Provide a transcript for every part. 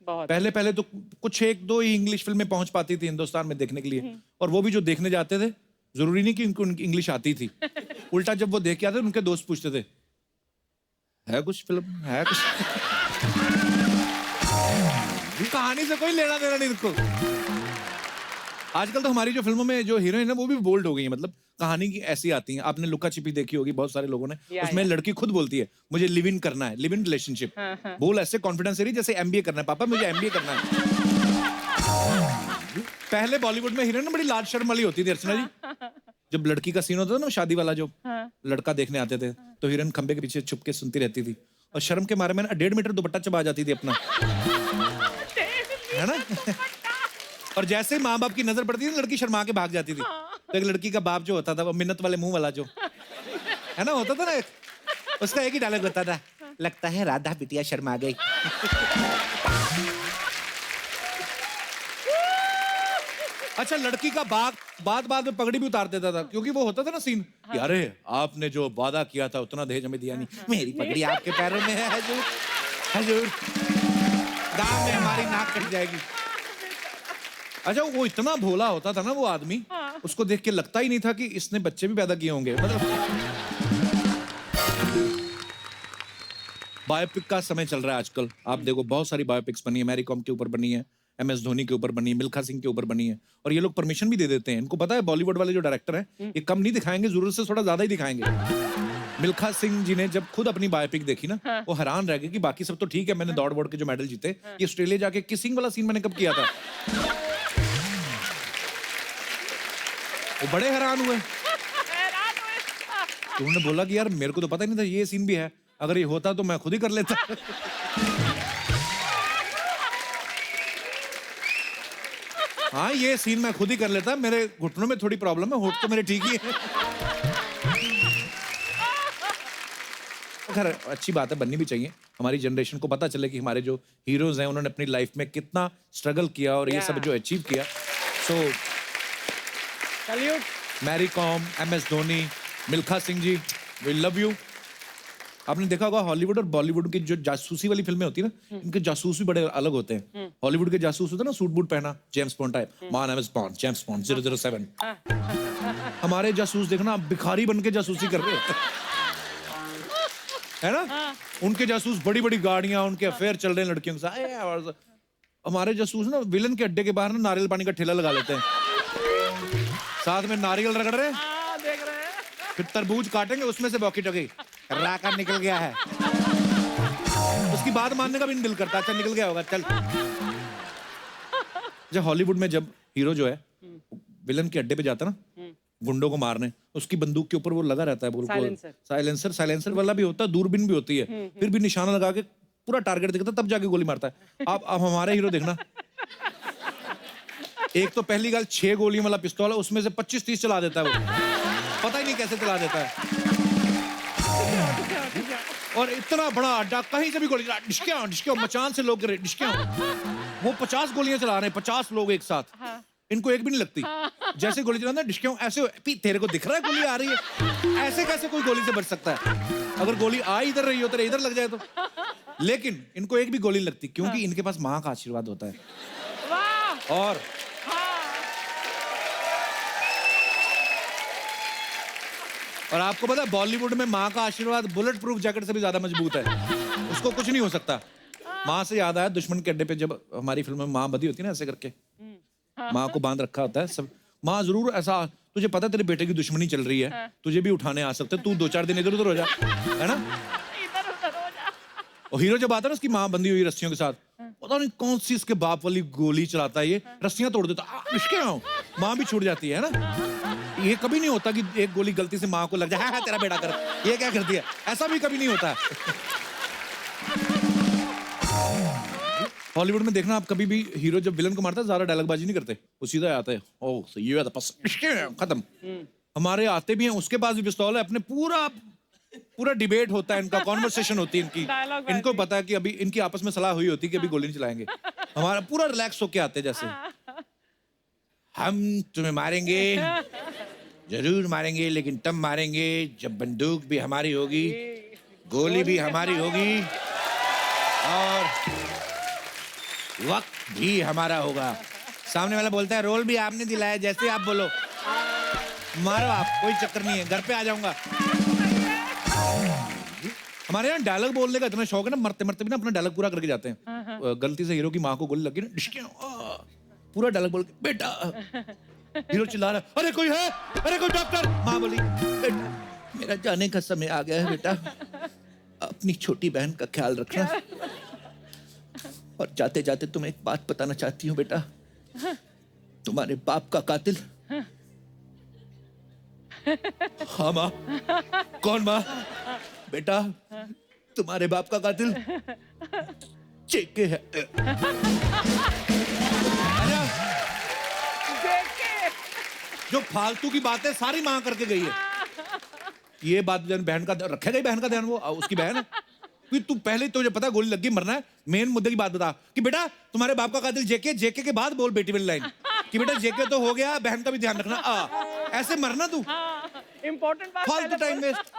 पहले पहले तो कुछ एक दो ही इंग्लिश फिल्में पहुंच पाती थी हिंदुस्तान में देखने के लिए, और वो भी जो देखने जाते थे जरूरी नहीं कि उनको इंग्लिश आती थी। उल्टा जब वो देख के आते उनके दोस्त पूछते थे, है कुछ फिल्म है कुछ? कहानी से कोई लेना देना नहीं इनको। आजकल तो हमारी जो फिल्मों में जो हीरोइन है वो भी बोल्ड हो गई है, मतलब कहानी की ऐसी आती है। आपने लुका छिपी देखी होगी बहुत सारे लोगों ने, उसमें लड़की खुद बोलती है मुझे लिव इन करना है, लिव इन रिलेशनशिप। बोल ऐसे कॉन्फिडेंस रही जैसे एमबीए करना है, पापा मुझे एमबीए करना है। पहले बॉलीवुड में हीरोइन बड़ी लाज शर्म वाली होती थी अर्चना जी। जब लड़की का सीन होता था ना शादी वाला, जो लड़का देखने आते थे तो हीरोइन खंबे के पीछे छुप के सुनती रहती थी, और शर्म के मारे में 1.5 मीटर दुपट्टा चबा जाती थी अपना, है ना। और जैसे ही माँ बाप की नजर पड़ती थी लड़की शर्मा के भाग जाती थी। तो एक लड़की का बाप जो होता था वो मिन्नत वाले मुंह वाला जो है ना होता था ना, उसका एक ही डायलॉग होता था, लगता है राधा बिटिया शर्मा गई। अच्छा, लड़की का बाप बाद में पगड़ी भी उतार देता था, क्योंकि वो होता था ना सीन कि अरे आपने जो वादा किया था उतना दहेज हमें दिया नहीं, मेरी पगड़ी आपके पैरों में है हजूर, हजूर गांव में हमारी नाक कट जाएगी। अच्छा, वो इतना भोला होता था ना वो आदमी, उसको देख के लगता ही नहीं था कि इसने बच्चे भी पैदा किए होंगे। मतलब बायोपिक का समय चल रहा है आजकल, आप देखो बहुत सारी बायोपिक्स बनी है, मैरी कॉम के ऊपर बनी है, MS धोनी के ऊपर बनी है, मिल्खा सिंह के ऊपर बनी है, और ये लोग परमिशन भी दे देते हैं। इनको पता है बॉलीवुड वाले जो डायरेक्टर हैं ये कम नहीं दिखाएंगे, जरूरत से थोड़ा ज्यादा ही दिखाएंगे। मिल्खा सिंह जी ने जब खुद अपनी बायोपिक देखी ना, वो हैरान रह गए कि बाकी सब तो ठीक है, मैंने दौड़ वोड़ के जो मेडल जीते, ये ऑस्ट्रेलिया जाके किसिंग वाला सीन मैंने कब किया था। वो बड़े हैरान हुए। तो उन्होंने बोला कि यार मेरे को तो पता ही नहीं था ये सीन भी है, अगर ये होता तो मैं खुद ही कर लेता। हाँ, ये सीन मैं खुद ही कर लेता, मेरे घुटनों में थोड़ी प्रॉब्लम है, होठ तो मेरे ठीक ही है। खैर अच्छी बात है, बननी भी चाहिए। हमारी जनरेशन को पता चले कि हमारे जो हीरोज हैं उन्होंने अपनी लाइफ में कितना स्ट्रगल किया और ये सब जो अचीव किया। So Mary Kom, MS Dhoni, Milkha Singh ji, we love you. आपने देखा होगा हॉलीवुड और बॉलीवुड की जो जासूसी वाली फिल्में होती है ना, इनके जासूस भी बड़े अलग होते हैं। हॉलीवुड के जासूस होते हैं ना सूट बूट पहना, James bond type, my name is bond, James bond 007। हमारे जासूस देखना भिखारी बन के जासूसी कर रहे होते है ना। उनके जासूस बड़ी बड़ी गाड़ियां, उनके अफेयर चल रहे हैं लड़कियों के साथ। हमारे जासूस ना विलन के अड्डे के बाहर ना नारियल पानी का ठेला लगा लेते हैं, साथ में नारियल रगड़ रहे हैं, देख रहे हैं, फिर तरबूज काटेंगे उसमें से वॉकी टॉकी राका निकल गया है, उसकी बात मानने का भी नहीं दिल करता। अच्छा निकल गया होगा चल। जब हॉलीवुड में जब हीरो जो है विलन के अड्डे पे जाता ना गुंडों को मारने, उसकी बंदूक के ऊपर वो लगा रहता है साइलेंसर वाला भी होता है, दूरबीन भी होती है, फिर भी निशाना लगा के पूरा टारगेट दिखता तब जाके गोली मारता है। आप हमारे हीरो देखना, एक तो पहली गल 6 गोलियों वाला पिस्तौल है, उसमें से 25-30 चला देता है वो, पता ही नहीं कैसे चला देता है। और इतना बड़ा अड्डा, कहीं से भी गोली चला, डिशक्या मचान से लोग गिरे, डिशक्या। वो 50 गोलियां चला रहे हैं, 50 लोग एक साथ, इनको एक भी नहीं लगती। जैसे गोली चलाना डिशक्या ऐसे, तेरे को दिख रहा है गोली आ रही है, ऐसे कैसे कोई गोली से बच सकता है? अगर गोली आ इधर रही हो तो इधर लग जाए तो। लेकिन इनको एक भी गोली नहीं लगती, क्योंकि इनके पास माँ का आशीर्वाद होता है। और आपको पता है बॉलीवुड में माँ का आशीर्वाद बुलेट प्रूफ जैकेट से भी ज्यादा मजबूत है, उसको कुछ नहीं हो सकता। माँ से याद आया, दुश्मन के अड्डे पे जब हमारी फिल्म में माँ बधी होती है ना, ऐसे करके माँ को बांध रखा होता है सब, माँ जरूर ऐसा, तुझे पता है तेरे बेटे की दुश्मनी चल रही है, तुझे भी उठाने आ सकते, तू 2-4 दिन इधर उधर हो जा, है ना। और हीरो जब आता है ना उसकी माँ बंधी हुई रस्सियों के साथ, पता नहीं कौन सी इसके बाप वाली गोली चलाता है, ये रस्सियां तोड़ देता, माँ भी छूट जाती है ना। ये कभी नहीं होता कि एक गोली गलती से माँ को लग जाए, हाँ तेरा बेटा कर, ये क्या कर दिया, ऐसा भी कभी नहीं होता। हॉलीवुड में देखना आप, कभी भी हीरो जब विलन को मारता है ज्यादा डायलॉग बाजी नहीं करते, वो सीधा आते हैं, ओह सो ये खत्म। हमारे आते भी हैं, उसके पास भी पिस्तौल है, अपने पूरा डिबेट होता है इनका, कॉन्वर्सेशन होती है इनकी, इनको पता है कि अभी इनकी आपस में सलाह हुई होती है कि अभी गोली नहीं चलाएंगे। हमारा पूरा रिलैक्स होके आते, जैसे हम तुम्हें मारेंगे, जरूर मारेंगे, लेकिन तब मारेंगे जब बंदूक भी हमारी होगी, गोली भी हमारी होगी, और वक्त भी हमारा होगा। सामने वाला बोलता है रोल भी आपने दिलाया, जैसे आप बोलो मारो आप, कोई चक्कर नहीं है, घर पे आ जाऊंगा। हमारे यहाँ डायलॉग बोलने का इतना शौक है ना, मरते मरते भी ना अपना डायलॉग पूरा करके जाते हैं। गलती से हीरो की माँ को गोली लगी ना, पूरा डायलॉग बोल के बेटा, हीरो चिल्ला रहा है अरे कोई है, अरे कोई डॉक्टर। माँ बोली बेटा मेरा जाने का समय आ गया है बेटा, अपनी छोटी बहन का ख्याल रखना, और जाते जाते तुम्हें एक बात बताना चाहती हूँ बेटा, तुम्हारे बाप का कातिल। हाँ माँ। कौन माँ? बेटा तुम्हारे बाप का कातिल जेके है। जो फालतू की बातें सारी माँ करके गई है। ये बात बहन का रखेगा ही, बहन का ध्यान, वो उसकी बहन है। तू पहले तुझे पता गोली लगी मरना है, मेन मुद्दे की बात बता कि बेटा तुम्हारे बाप का कातिल जेके, जेके के बाद बोल बेटी वाली लाइन कि बेटा जेके तो हो गया, बहन का भी ध्यान रखना। ऐसे मरना तू, इम्पोर्टेंट बात, फालतू टाइम वेस्ट।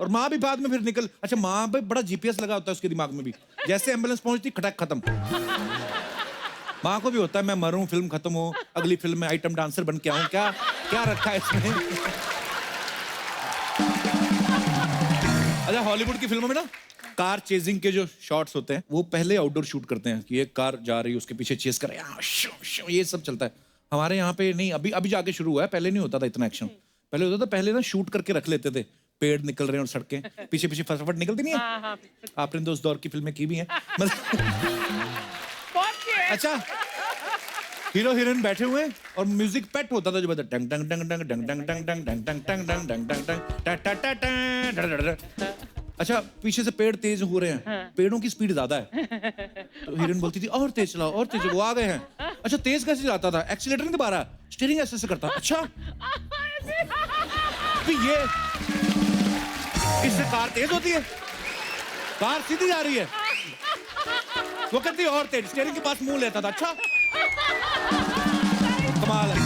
और माँ भी बाद में फिर निकल, अच्छा माँ पे बड़ा जीपीएस लगा होता है उसके दिमाग में भी, जैसे एम्बुलेंस पहुंचती खटक खत्म। माँ को भी होता है मैं मरूं, फिल्म खत्म हो, अगली फिल्म में आइटम डांसर बन के आऊं, क्या क्या रखा है इसमें। अच्छा हॉलीवुड की फिल्मों में ना कार चेजिंग के जो शॉट्स होते हैं वो पहले आउटडोर शूट करते हैं कि एक कार जा रही है उसके पीछे चेस कर रहा है, ये सब चलता है। हमारे यहाँ पे नहीं, अभी अभी जाके शुरू हुआ है, पहले नहीं होता था इतना एक्शन। पहले होता था, पहले ना शूट करके रख लेते थे, पेड़ निकल रहे हैं और सड़कें पीछे पीछे फटाफट निकलती नहीं है। आपने तो उस दौर की फिल्में की भी हैं। अच्छा हीरो हीरोइन बैठे हुए हैं और म्यूजिक पेट होता था जो बता टंग टंग टंग टंग टंग टंग टंग टंग टंग टंग टंग टंग टंग टंग टंग टा टा टा टा। अच्छा पीछे से पेड़ तेज हो रहे हैं, पेड़ों की स्पीड ज्यादा है, तो हीरोइन बोलती थी और तेज चलाओ और तेज, वो आ गए हैं। अच्छा तेज कैसे चलाता था? एक्सीलेटर नहीं दबा रहा, स्टीयरिंग ऐसे से करता। अच्छा ये इससे कार तेज होती है, कार सीधी जा रही है, वो कहती है और तेज, स्टीयरिंग के पास मुंह लेता था। अच्छा कमाल है।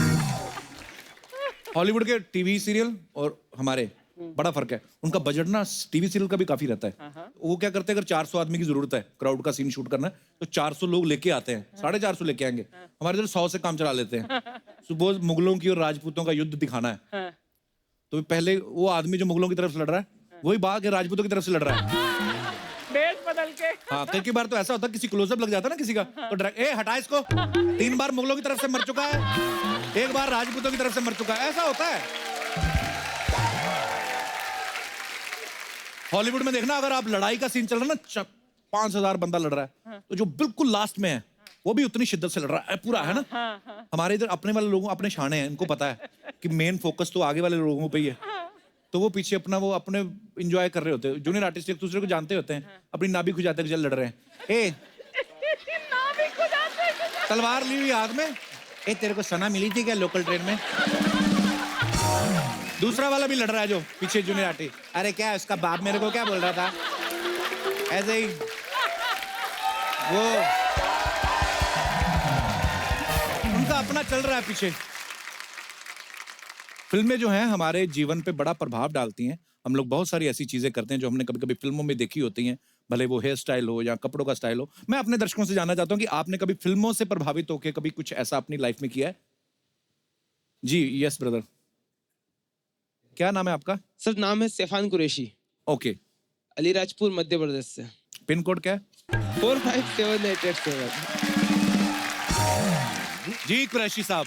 हॉलीवुड के टीवी सीरियल और हमारे बड़ा फर्क है, उनका बजट ना टीवी सीरियल का भी काफी रहता है। वो क्या करते हैं, अगर 400 आदमी की जरूरत है क्राउड का सीन शूट करना है तो 400 लोग लेके आते हैं, 450 लेके आएंगे। हमारे इधर 100 से काम चला लेते हैं। सुबह मुगलों की और राजपूतों का युद्ध दिखाना है तो पहले वो आदमी जो मुगलों की तरफ से लड़ रहा है वही भाग के राजपूतों की तरफ से लड़ रहा है। बेस बदल के। हाँ कई बार तो ऐसा होता है किसी क्लोजअप लग जाता है ना किसी का, तो ए हटा इसको, 3 बार मुगलों की तरफ से मर चुका है, 1 बार राजपूतों की तरफ से मर चुका है, ऐसा होता है। हॉलीवुड में देखना, अगर आप लड़ाई का सीन चल रहा है ना, 5000 बंदा लड़ रहा है तो जो बिल्कुल लास्ट में है वो भी उतनी शिद्दत से लड़ रहा है पूरा, है ना। हमारे इधर अपने वाले लोगों अपने शाने हैं, इनको पता है कि मेन फोकस तो आगे वाले लोगों पे ही है, तो वो पीछे अपना वो अपने एंजॉय कर रहे होते हैं। जूनियर आर्टिस्ट एक दूसरे को जानते होते हैं, अपनी नाभि खुजाते चल लड़ रहे हैं। ए तलवार ली हुई हाथ में, ए तेरे को सना मिली थी क्या लोकल ट्रेन में? दूसरा वाला भी लड़ रहा है जो पीछे जूनियर आर्टिस्ट, अरे क्या उसका बाप मेरे को क्या बोल रहा था, ऐसे ही वो उनका अपना चल रहा है पीछे। फिल्में जो हैं हमारे जीवन पे बड़ा प्रभाव डालती हैं। हम लोग बहुत सारी ऐसी चीजें करते हैं जो हमने कभी कभी फिल्मों में देखी होती हैं, भले वो हेयर स्टाइल हो या कपड़ों का स्टाइल हो। मैं अपने दर्शकों से जानना चाहता हूं कि आपने कभी फिल्मों से प्रभावित होकर कभी कुछ ऐसा अपनी लाइफ में किया है? जी यस ब्रदर। क्या नाम है आपका? सर नाम है सैफान कुरैशी। ओके। अलीराजपुर मध्य प्रदेश से। पिन कोड क्या है? 457887। जी कुरैशी साहब,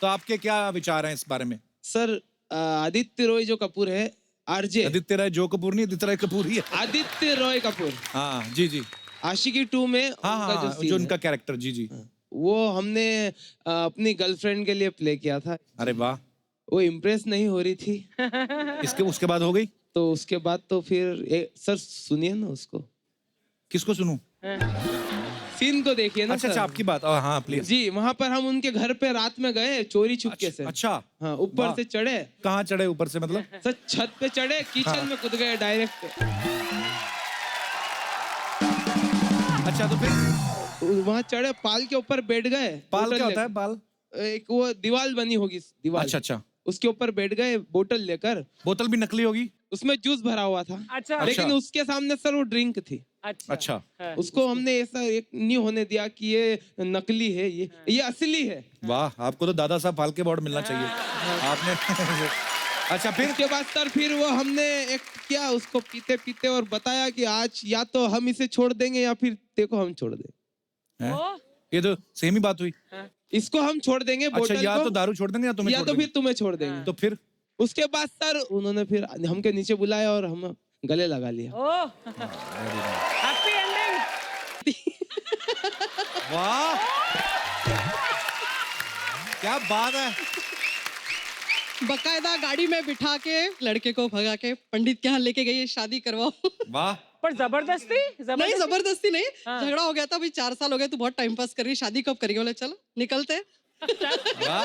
तो आपके क्या विचार हैं इस बारे में? सर आदित्य रॉय जो कपूर है, आरजे आदित्य राय जो कपूर नहीं, आदित्य राय कपूर ही है। आदित्य रॉय कपूर, हाँ जी जी, आशिकी 2 में हाँ उनका हाँ scene जो है, उनका कैरेक्टर, जी जी। वो हमने अपनी गर्लफ्रेंड के लिए प्ले किया था। अरे वाह। वो इम्प्रेस नहीं हो रही थी। इसके उसके बाद हो गई? तो उसके बाद तो फिर सर सुनिए ना उसको। किसको सुनूं? सीन को देखिए ना। अच्छा सर। अच्छा आपकी बात, हाँ प्लीज। जी वहाँ पर हम उनके घर पे रात में गए चोरी छुपके से। अच्छा हाँ ऊपर से चढ़े। कहाँ चढ़े ऊपर से मतलब? सर छत पे चढ़े, किचन हाँ। में कूद गए डायरेक्ट। अच्छा तो फिर वहाँ चढ़े, पाल के ऊपर बैठ गए। पाल क्या होता है? पाल एक वो दीवार बनी होगी, दीवार। अच्छा अच्छा। उसके ऊपर बैठ गए बोतल लेकर। बोतल भी नकली होगी? उसमें जूस भरा हुआ था। अच्छा लेकिन उसके सामने सर वो ड्रिंक थी। अच्छा उसको हमने ऐसा एक नहीं होने दिया कि ये नकली है, ये असली है। वाह, आपको तो दादा साहब फाल्के अवार्ड मिलना चाहिए आपने। अच्छा फिर उसके बाद सर फिर वो हमने एक्ट किया उसको पीते पीते और बताया कि आज या तो हम इसे छोड़ देंगे या फिर देखो हम छोड़ दें। हैं? ओ, ये तो सेम ही बात हुई। इसको हम छोड़ देंगे अच्छा, बोतल या को, तो दारू छोड़ देंगे या तुम्हें या छोड़ तो देंगे। फिर तुम्हें छोड़ देंगे। तो फिर उसके बाद सर उन्होंने फिर हमके नीचे बुलाया और हम गले लगा लिया। ओ, हैप्पी एंडिंग। वाह, क्या बात है। बकायदा गाड़ी में बिठा के लड़के को भगा के पंडित के यहाँ लेके गई, शादी करवाओ। वाह, पर जबरदस्ती नहीं जबरदस्ती नहीं, झगड़ा हो गया था, भाई 4 साल हो गए, तू बहुत टाइम पास कर रही है, शादी कब करेंगे? बोले चलो निकलते। वाह,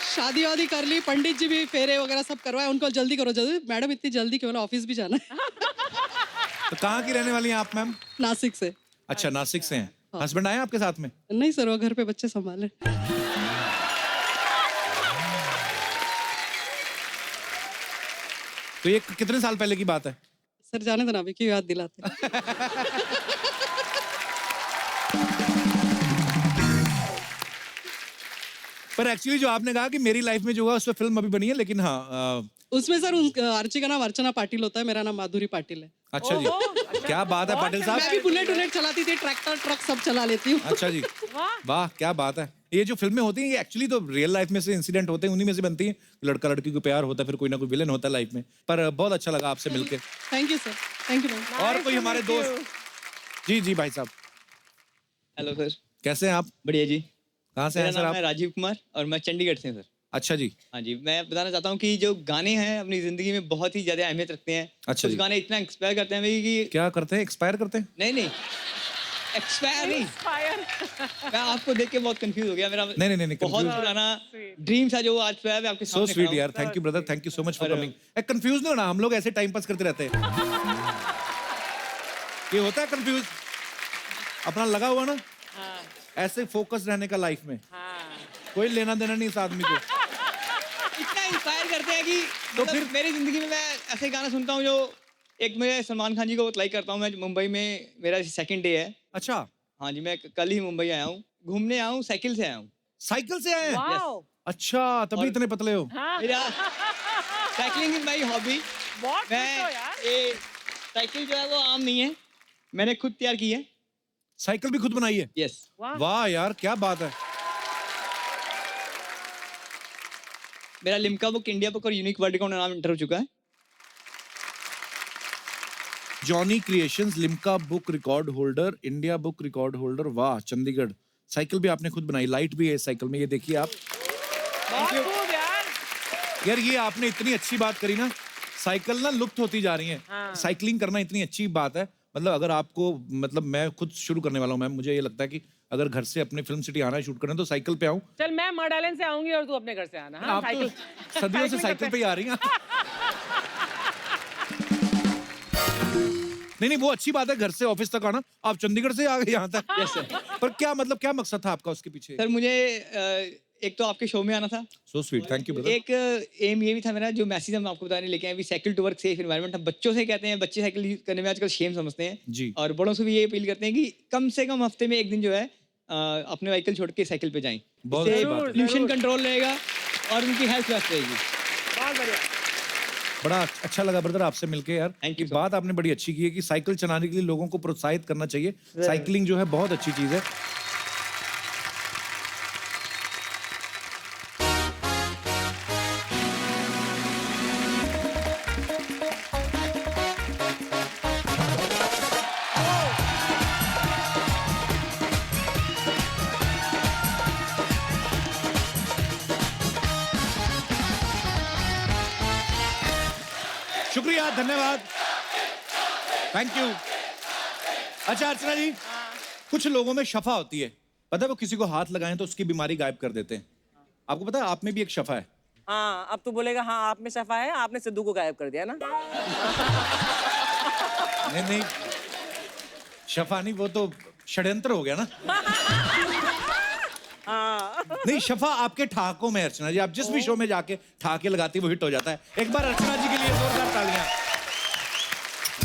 शादी वादी कर ली, पंडित जी भी फेरे वगैरह सब करवाए, उनको जल्दी करो जल्दी। मैडम इतनी जल्दी क्यों? ऑफिस भी जाना है। तो कहाँ की रहने वाली हैं आप मैम? नासिक से। अच्छा, नासिक से हैं। हस्बैंड आए आपके साथ में? नहीं सर, वो घर पे बच्चे संभाले। तो ये कितने साल पहले की बात है? सर जाने देना, अभी क्यों याद दिलाते? पर एक्चुअली जो आपने कहा कि मेरी लाइफ में जो हुआ उस पर फिल्म अभी बनी है, लेकिन हाँ उसमें सर आर्ची का नाम अर्चना पाटिल होता है, मेरा नाम माधुरी पाटिल है। अच्छा जी, क्या बात है पाटिल मैं साहब। भी बुलेट उलेट चलाती थी, ट्रैक्टर ट्रक सब चला लेती हूँ। अच्छा जी, वाह क्या बात है। ये जो फिल्में होती हैं ये एक्चुअली तो रियल लाइफ में से इंसिडेंट होते हैं, उन्हीं में से बनती हैं। लड़का लड़की को प्यार होता है, फिर कोई ना कोई विलन होता है लाइफ में। पर बहुत अच्छा लगा आपसे मिलके। Thank you sir, thank you ma'am. और कोई हमारे दोस्त? जी जी भाई साहब, हेलो सर। कैसे हैं आप? बढ़िया जी। कहाँ से हैं मेरा सर नाम आप? है राजीव कुमार और मैं चंडीगढ़ से हूँ सर। अच्छा जी, हाँ जी, मैं बताना चाहता हूँ कि जो गाने हैं अपनी जिंदगी में बहुत ही ज्यादा अहमियत रखते हैं। अच्छा कुछ जी। गाने इतना एक्सपायर करते हैं भाई कि क्या करते हैं? एक्सपायर करते हैं? नहीं नहीं, एक्सपायर नहीं। फायर। मैं आपको देख के बहुत कंफ्यूज हो गया। मेरा नहीं नहीं नहीं, बहुत confused। पुराना ड्रीम था जो आज पे है, मैं आपके सो सामने स्वीट खड़ा हूँ। यार, thank you brother, thank you so much for और- कमिंग। कंफ्यूज नहीं होना, हम लोग ऐसे टाइम पास करते रहते हैं। ये होता है कंफ्यूज, अपना लगा हुआ ना, ऐसे फोकस रहने का लाइफ में, कोई लेना देना नहीं इस आदमी को। इतना इंस्पायर करते हैं कि तो तो फिर- फिर मेरी जिंदगी में मैं ऐसे गाना सुनता हूँ जो एक मैं सलमान खान जी को लाइक करता हूँ। मैं मुंबई में, मेरा सेकंड डे है। अच्छा, हाँ जी, मैं कल ही मुंबई आया हूँ, घूमने आया हूँ, साइकिल से आया हूँ। साइकिल से आए हैं? वाओ, अच्छा, तभी और- इतने पतले हो। मेरा साइकिलिंग इज माई हॉबी। बहुत खुश हो मैं यार। ये साइकिल जो है वो आम नहीं है, मैंने खुद तैयार की है। साइकिल भी खुद बनाई है? यस। वाह यार, क्या बात है। मेरा लिम्का बुक, इंडिया बुक और यूनिक वर्ल्ड रिकॉर्ड नाम इंटर हो चुका है। Johnny creations Limca book record holder, India book record holder. वाह, चंडीगढ़। साइकिल भी आपने खुद बनाई, लाइट भी है इस साइकिल में, ये देखिए आप। बहुत खूब यार। यार ये आपने इतनी अच्छी बात करी ना, साइकिल ना लुप्त होती जा रही है। साइकिलिंग करना इतनी अच्छी बात है। मतलब अगर आपको, मतलब मैं खुद शुरू करने वाला हूँ मैम, मुझे ये लगता है कि अगर घर से अपने फिल्म सिटी आना है शूट करना तो साइकिल पे आऊँ। चल मैं मड आइलैंड से आऊंगी और तू अपने घर से आना। हाँ, आप तो साइकिल सदियों से साइकिल पे ही आ रही हैं। नहीं नहीं, वो अच्छी बात है, घर से ऑफिस तक आना। आप चंडीगढ़ से आ गए यहाँ तक। Yes sir. पर क्या मतलब, क्या मकसद था आपका उसके पीछे? सर मुझे एक तो आपके शो में आना था। So sweet, thank you brother. एक एम ये भी था मेरा, जो मैसेज हम आपको बताने लेके आए अभी, cycle to work safe environment. हम बच्चों से कहते हैं, बच्चे साइकिल यूज करने में आजकल शेम समझते हैं जी। और बड़ों से भी ये अपील करते हैं कि कम से कम हफ्ते में एक दिन जो है अपने व्हीकल छोड़ के साइकिल पे जाएं। बहुत अच्छी बात है। पोल्यूशन कंट्रोल रहेगा और उनकी हेल्थ बेस्ट रहेगी। बहुत बढ़िया। बड़ा अच्छा लगा ब्रदर आपसे मिलके यार। Thank you, sir. बात आपने बड़ी अच्छी की है कि साइकिल चलाने के लिए लोगों को प्रोत्साहित करना चाहिए। साइकिलिंग जो है बहुत अच्छी चीज है। शुक्रिया, धन्यवाद, थैंक यू। अच्छा अर्चना जी, कुछ लोगों में शफा होती है, पता है, वो किसी को हाथ लगाएं तो उसकी बीमारी गायब कर देते हैं। आपको पता है आप में भी एक शफा है? हाँ, अब तू बोलेगा हाँ आप में शफा है, आपने सिद्धू को गायब कर दिया ना। नहीं नहीं, शफा नहीं, वो तो षड्यंत्र हो गया ना। हाँ नहीं, शफा आपके ठहाकों में है अर्चना जी। आप जिस भी शो में जाके ठहाके लगाती वो हिट हो जाता है। एक बार अर्चना जी के लिए जोरदार तालियां।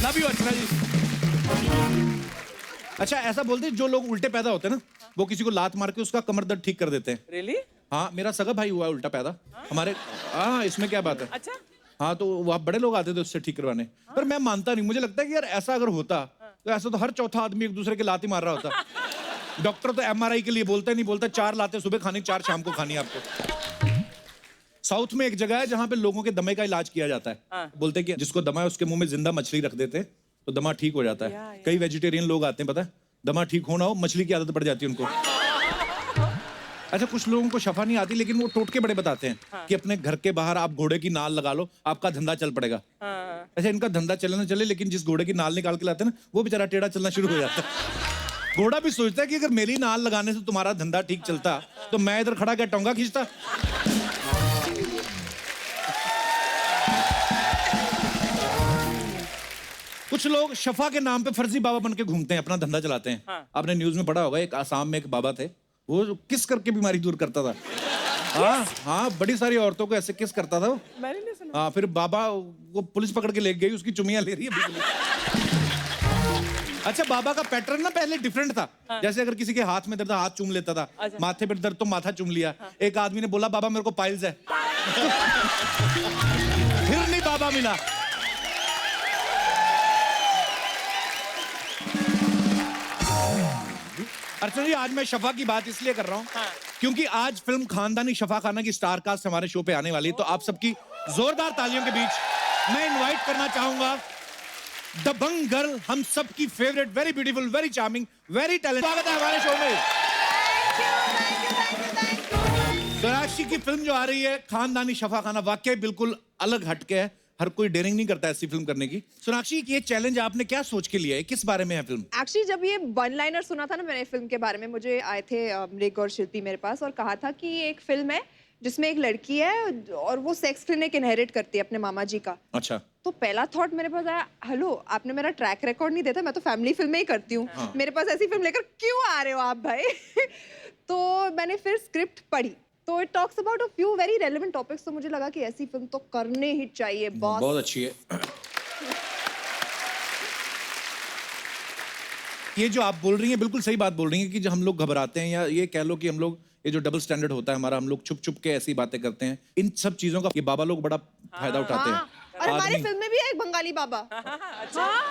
लव यू अर्चना जी। अच्छा, ऐसा बोलते हैं जो लोग उल्टे पैदा होते हैं ना, वो किसी को लात मार के उसका कमर दर्द ठीक कर देते हैं। रियली? हाँ, मेरा सगा भाई हुआ है उल्टा पैदा हमारे। हाँ, इसमें क्या बात है। अच्छा, हाँ, तो वहाँ बड़े लोग आते थे उससे ठीक करवाने। पर मैं मानता नहीं, मुझे लगता है कि यार ऐसा अगर होता तो ऐसा तो हर चौथा आदमी एक दूसरे के लात ही मार रहा होता। डॉक्टर तो MRI के लिए बोलता ही नहीं, बोलता 4 लातें सुबह खानी, 4 शाम को खानी आपको। साउथ में एक जगह है जहाँ पे लोगों के दमे का इलाज किया जाता है। बोलते हैं कि जिसको दमा है उसके मुंह में जिंदा मछली रख देते हैं तो दमा ठीक हो जाता है। कई वेजिटेरियन लोग आते हैं, पता है, दमा ठीक होना हो मछली की आदत पड़ जाती है उनको। अच्छा, कुछ लोगों को शफा नहीं आती लेकिन वो टोटके बड़े बताते हैं कि अपने घर के बाहर आप घोड़े की नाल लगा लो, आपका धंधा चल पड़ेगा। अच्छा, इनका धंधा चले ना चले, लेकिन जिस घोड़े की नाल निकाल के लाते हैं ना वो बेचारा टेढ़ा चलना शुरू हो जाता है। घोड़ा भी सोचता है कि अगर मेरी नाल लगाने से तुम्हारा धंधा ठीक चलता तो मैं इधर खड़ा क्या टोंगा खींचता। कुछ लोग शफा के नाम पे फर्जी बाबा बन के घूमते हैं, अपना धंधा चलाते हैं। आपने न्यूज में पढ़ा होगा, एक आसाम में एक बाबा थे, वो किस करके बीमारी दूर करता था। हाँ हाँ, बड़ी सारी औरतों को ऐसे किस करता था वो। मैंने नहीं सुना। हाँ, फिर बाबा वो पुलिस पकड़ के ले गई, उसकी चुमियां ले रही है बिल्कुल। अच्छा, बाबा का पैटर्न ना पहले डिफरेंट था। जैसे अगर किसी के हाथ में दर्द, हाथ चूम लेता था। माथे पे दर्द तो माथा चूम लिया। एक आदमी ने बोला बाबा मेरे को पाइल्स है। फिर नहीं बाबा मिला। अर्चना जी, आज मैं शफा की बात इसलिए कर रहा हूँ क्योंकि आज फिल्म खानदानी शफा खाना की स्टार कास्ट हमारे शो पे आने वाली है। तो आप सबकी जोरदार तालियों के बीच मैं इनवाइट करना चाहूंगा दबंग गर्ल, हम सबकी favourite, very beautiful, very charming, very talented. स्वागत है हमारे शो में। सोनाक्षी की फिल्म जो आ रही है खानदानी शफा खाना, वाकई बिल्कुल अलग हटके है। हर कोई डेयरिंग नहीं करता ऐसी फिल्म करने की। सोनाक्षी, ये चैलेंज आपने क्या सोच के लिया है, किस बारे में है फिल्म? एक्चुअली जब ये वन लाइनर सुना था ना मैंने फिल्म के बारे में, मुझे आए थे मृग और शिल्पी मेरे पास और कहा था कि ये एक फिल्म है जिसमें एक लड़की है और वो सेक्स क्लिनिक इनहेरिट करती है अपने मामा जी का। अच्छा। तो पहला थॉट मेरे पास आया, हेलो आपने मेरा ट्रैक रिकॉर्ड नहीं देता, मैं तो फैमिली फिल्में ही करती हूँ। मेरे पास ऐसी फिल्म लेकर क्यों आ रहे हो आप भाई। तो मैंने फिर स्क्रिप्ट पढ़ी, तो it talks about a few very relevant topics. तो मुझे लगा कि ऐसी फिल्म तो करने ही चाहिए बॉस। बहुत अच्छी है। ये जो आप बोल रही हैं बिल्कुल सही बात बोल रही हैं कि जब हम लोग घबराते हैं या ये कह लो कि हम लोग, ये जो डबल स्टैंडर्ड होता है हमारा, हम लोग छुप छुप के ऐसी बातें करते हैं, इन सब चीजों का ये बाबा लोग बड़ा फायदा उठाते हैं। और हमारी आदमी- फिल्म में भी है एक बंगाली बाबा। हाँ,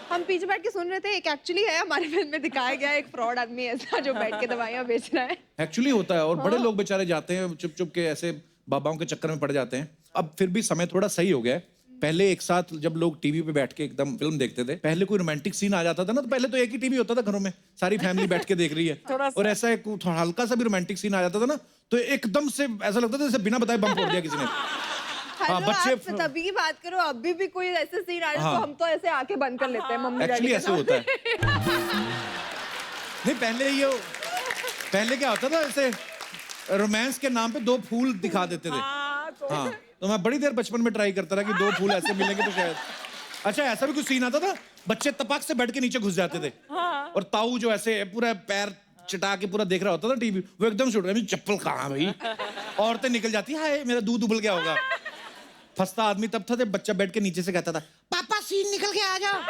हम पीछे बैठ के सुन रहे थे। एक एक्चुअली है हमारी फिल्म में दिखाया गया एक फ्रॉड आदमी ऐसा जो बैठ के दवाइयाँ बेच रहा है। एक्चुअली होता है। और बड़े लोग बेचारे जाते हैं चुप चुप के, ऐसे बाबाओं के चक्कर में पड़ जाते हैं। अब फिर भी समय थोड़ा सही हो गया है। पहले एक साथ जब लोग टीवी पे बैठ के एकदम फिल्म देखते थे, पहले कोई रोमांटिक सीन आ जाता था ना, तो पहले तो एक ही टीवी होता था घरों में, सारी फैमिली बैठ के देख रही है। और ऐसा एक हल्का सा भी रोमांटिक सीन आ जाता था ना, तो एकदम से ऐसा लगता था जैसे बिना बताए बम फोड़ दिया किसी ने। हाँ, बच्चे आप तभी की बात करो, अभी भी कोई ऐसे सीन आ जाए तो हम तो ऐसे आंखें बंद कर लेते हैं मम्मी एक्चुअली ऐसे होता है। नहीं, पहले क्या होता था, ऐसे रोमांस के नाम पे 2 फूल दिखा देते थे। हाँ, तो मैं बड़ी देर बचपन में ट्राई करता रहा कि 2 फूल ऐसे मिलेंगे तो शायद। अच्छा, ऐसा भी कुछ सीन आता था, बच्चे तपाक से बैठ के नीचे घुस जाते थे और ताऊ जो ऐसे पूरा पैर चटा के पूरा देख रहा होता था टीवी, वो एकदम से उठ रहा, चप्पल कहाँ भाई। औरतें निकल जाती है, हाय मेरा दूध उबल गया होगा। फंसता आदमी तब था जब बच्चा बैठ के नीचे से कहता था पापा सीन निकल के आ जाओ।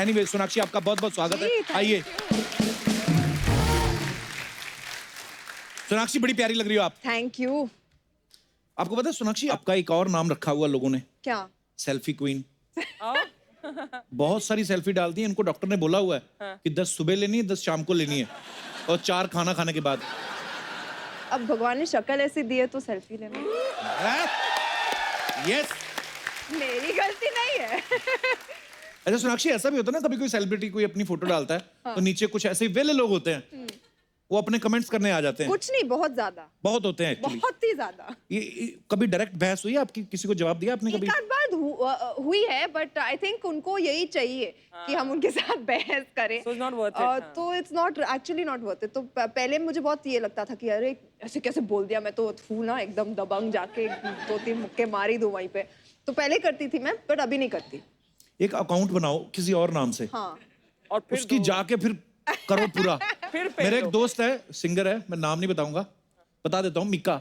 एनीवे, सोनाक्षी आपका बहुत बहुत स्वागत है, आइए। सोनाक्षी बड़ी प्यारी लग रही हो आप। Thank you. आपको पता है सोनाक्षी, आपका एक और नाम रखा हुआ लोगों ने, क्या? Selfie queen. बहुत सारी सेल्फी डालती है, इनको डॉक्टर ने बोला हुआ है कि 10 सुबह लेनी है, 10 शाम को लेनी है और 4 खाना खाने के बाद। अब भगवान ने शक्ल ऐसी दी है तो सेल्फी लेना। यस, मेरी गलती नहीं है। अच्छा सोनाक्षी, ऐसा भी होता है ना, कभी कोई सेलिब्रिटी कोई अपनी फोटो डालता है तो नीचे कुछ ऐसे वेले लोग होते हैं, वो अपने कमेंट्स करने आ जाते हैं। कुछ नहीं, बहुत ज्यादा, बहुत होते हैं एक्चुअली। बहुत ही ज्यादा। ये कभी डायरेक्ट बहस हुई है आपकी, किसी को जवाब दिया आपने कभी? एक आध बार हुई है, बट आई थिंक उनको यही चाहिए कि हम उनके साथ बहस करें। So it's not worth it, तो it's not actually not worth it. तो पहले मुझे बहुत ये लगता था कि अरे ऐसे कैसे बोल दिया, मैं तो हूँ ना एकदम दबंग, जाके 2-3 मुक्के मार ही दूं वहीं पे। तो पहले करती थी मैं, बट अभी नहीं करती। एक अकाउंट बनाओ किसी और नाम से, हाँ, और फिर उसकी जाके फिर करो पूरा फिर मेरा एक पहलो। दोस्त है, सिंगर है, मैं नाम नहीं बताऊंगा, बता देता हूँ, मिक्का।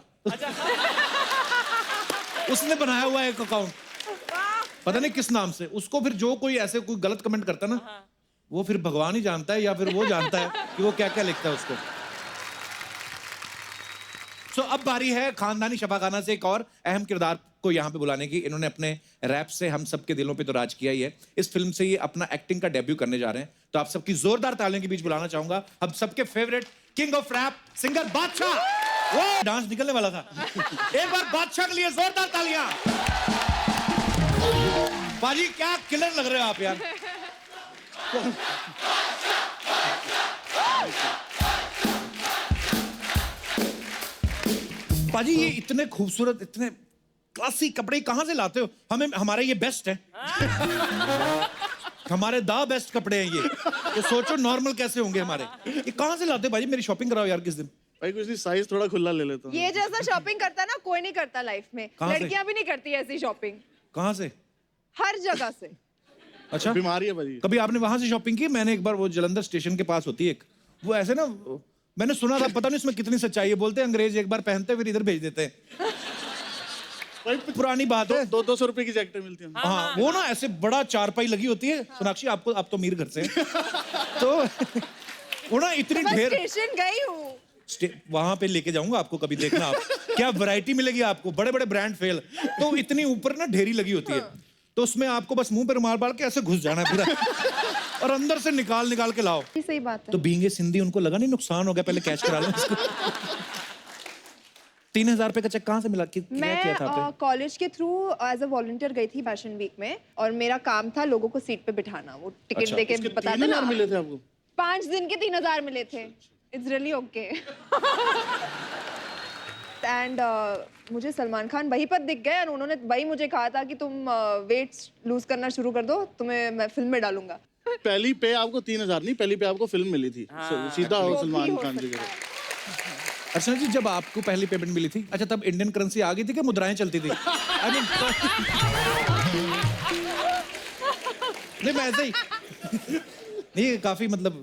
उसने बनाया हुआ है एक अकाउंट, पता नहीं किस नाम से। उसको फिर जो कोई ऐसे कोई गलत कमेंट करता है ना, वो फिर भगवान ही जानता है या फिर वो जानता है कि वो क्या क्या लिखता है उसको। सो अब बारी है खानदानी शफाखाना से एक और अहम किरदार को यहाँ पे बुलाने की। इन्होंने अपने रैप से हम सबके दिलों पे तो राज किया ही है। इस फिल्म से ये अपना एक्टिंग का डेब्यू करने जा रहे हैं, तो आप सबकी जोरदार तालियों के बीच बुलाना चाहूंगा हम सबके favourite king of rap singer Badshah. वो डांस निकलने वाला था। एक बार बादशाह के लिए जोरदार तालियां। बाजी क्या किलर लग रहे हो आप यार। पाजी ये इतने खूबसूरत, इतने क्लासी कपड़े कहां से लाते हो? हमें हमारे ये बेस्ट है। हमारे दा बेस्ट कपड़े हैं ये, तो सोचो नॉर्मल कैसे होंगे हमारे। ये कहां से लाते हो भाई? मेरी शॉपिंग कराओ यार किस दिन। भाई कुछ नहीं, साइज थोड़ा खुला ले लेता हूँ। ये जैसा शॉपिंग करता है ना कोई नहीं करता लाइफ में। कहाँ से? लड़कियां भी नहीं करती ऐसी शॉपिंग, कहां से? हर जगह से। अच्छा, बीमारी है भाई। कभी आपने वहां से शॉपिंग की? मैंने एक बार, वो जलंधर स्टेशन के पास होती है एक, वो ऐसे ना, मैंने सुना था, पता नहीं इसमें कितनी सच्चाई है, बोलते हैं अंग्रेज एक बार पहनते फिर इधर भेज देते हैं। भाई पुरानी बात है। 200 रुपए की जैकेटें मिलती हैं। हाँ, वो ना ऐसे बड़ा चारपाई लगी होती है। सोनाक्षी आपको, आप तो मीर घर से हैं। तो वो ना इतनी मैं ढेर, स्टेशन गई हूँ। वहां पे लेके जाऊंगा आपको, कभी देखना आप क्या वैरायटी मिलेगी आपको। बड़े बड़े ब्रांड फेल, तो इतनी ऊपर ना ढेरी लगी होती है, तो उसमें आपको बस मुंह पे रुमाल बाल के ऐसे घुस जाना है पूरा, और अंदर से निकाल निकाल के लाओ। ये सही बात है। तो बीइंग ए सिंधी उनको लगा नहीं नुकसान हो गया, पहले कैच करा लो इसको। 3000 रुपए का चेक कहाँ से मिला? क्या किया था मैं आपने? कॉलेज के थ्रू एज अ वॉलंटियर गई थी फैशन वीक में, और मेरा काम था लोगों को सीट पे बिठाना। वो टिकट अच्छा, देके उसके बताते 3000 ना। मिले थे आपको? 5 दिन के 3000 मिले थे। It's really okay. एंड मुझे सलमान खान वहीं पर दिख गए और उन्होंने वही मुझे कहा था कि तुम वेट लूज करना शुरू कर दो, तुम्हें मैं फिल्म में डालूंगा। पहली पे आपको 3000 नहीं, पहली पे आपको फिल्म मिली थी। सीधा वो भी सलमान हो खान जी सकता के। है। अर्चना जी, जब आपको पहली पेमेंट मिली थी, अच्छा तब इंडियन करेंसी आ गई थी कि मुद्राएं चलती थी? I mean, नहीं मैं ऐसे ही नहीं, काफी मतलब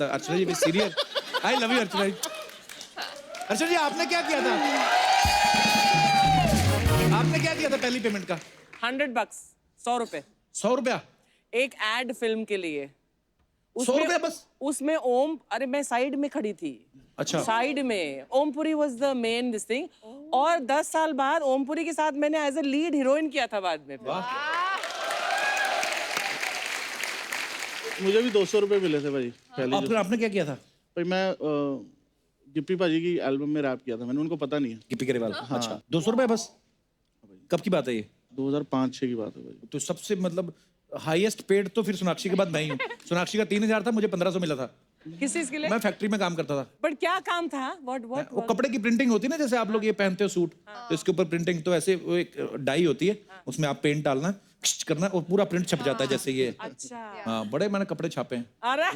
अर्चना जी सीरियस। आई लव यू अर्चना जी। अर्चना जी, आपने क्या किया था? आपने क्या किया था पहली पेमेंट का? $100, 100 रुपए। 100 रुपया? एक एड फिल्म के लिए। 100 रुपया बस? उसमें ओम, अरे मैं साइड में खड़ी थी। अच्छा। साइड में Om Puri was the main this thing. और 10 साल बाद ओमपुरी के साथ मैंने एज अ लीड हीरोइन किया था बाद में। मुझे भी 200 रुपए मिले थे भाई पहले। आपने आपने क्या किया था? भाई मैं गिप्पी पाजी की एल्बम में रैप किया था मैंने, उनको पता नहीं है। गिप्पी गरेवाल? अच्छा, 200 रुपया बस? कब की बात है ये? 2005-6 की बात है भाई। तो सबसे मतलब हाईएस्ट पेड तो फिर सोनाक्षी के बाद मैं ही हूँ। सोनाक्षी का 3000 था, मुझे 1500 मिला था। किस चीज के लिए? मैं फैक्ट्री में काम करता था। बट क्या काम था? व्हाट वो कपड़े की प्रिंटिंग होती है ना, जैसे आप लोग ये पहनते हो सूट, तो इसके ऊपर प्रिंटिंग, तो ऐसे वो एक डाई होती है, उसमें आप पेंट डालना, खिच करना, और पूरा प्रिंट छप जाता है जैसे ये। अच्छा। हाँ, बड़े मैंने कपड़े छापे हैं। अरे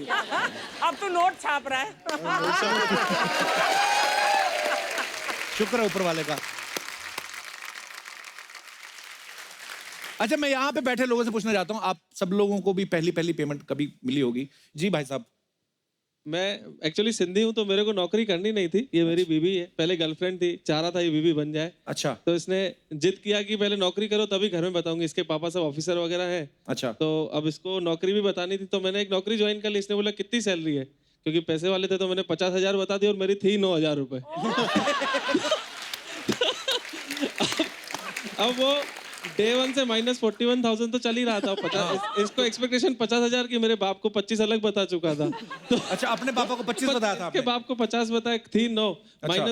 अब तो नोट छाप रहा है। शुक्र है ऊपर वाले का। अच्छा, मैं यहाँ पे बैठे लोगों से पूछना चाहता हूँ, आप सब लोगों को भी पहली पेमेंट कभी मिली होगी? जी भाई साहब। मैं एक्चुअली सिंधी हूँ, तो मेरे को नौकरी करनी नहीं थी। ये मेरी बीवी है, पहले गर्लफ्रेंड थी, चाह रहा था ये बीवी बन जाए। अच्छा। तो इसने जिद किया कि पहले नौकरी करो तभी घर में बताऊंगी। इसके पापा सब ऑफिसर वगैरह हैं। अच्छा। तो अब इसको नौकरी भी बतानी थी, तो मैंने एक नौकरी ज्वाइन कर ली। इसने बोला कितनी सैलरी है, क्योंकि पैसे वाले थे, तो मैंने 50,000 बता दी और मेरी थी 9,000 रुपए। अब वो डे 1 से -41,000 तो चल ही रहा था। 50 इसको एक्सपेक्टेशन 50,000 की, मेरे बाप को 25 अलग बता चुका था। तो अच्छा, अपने पापा को 25 बताया था आपके आपने? बाप को 50 बताया, थी 9। अच्छा।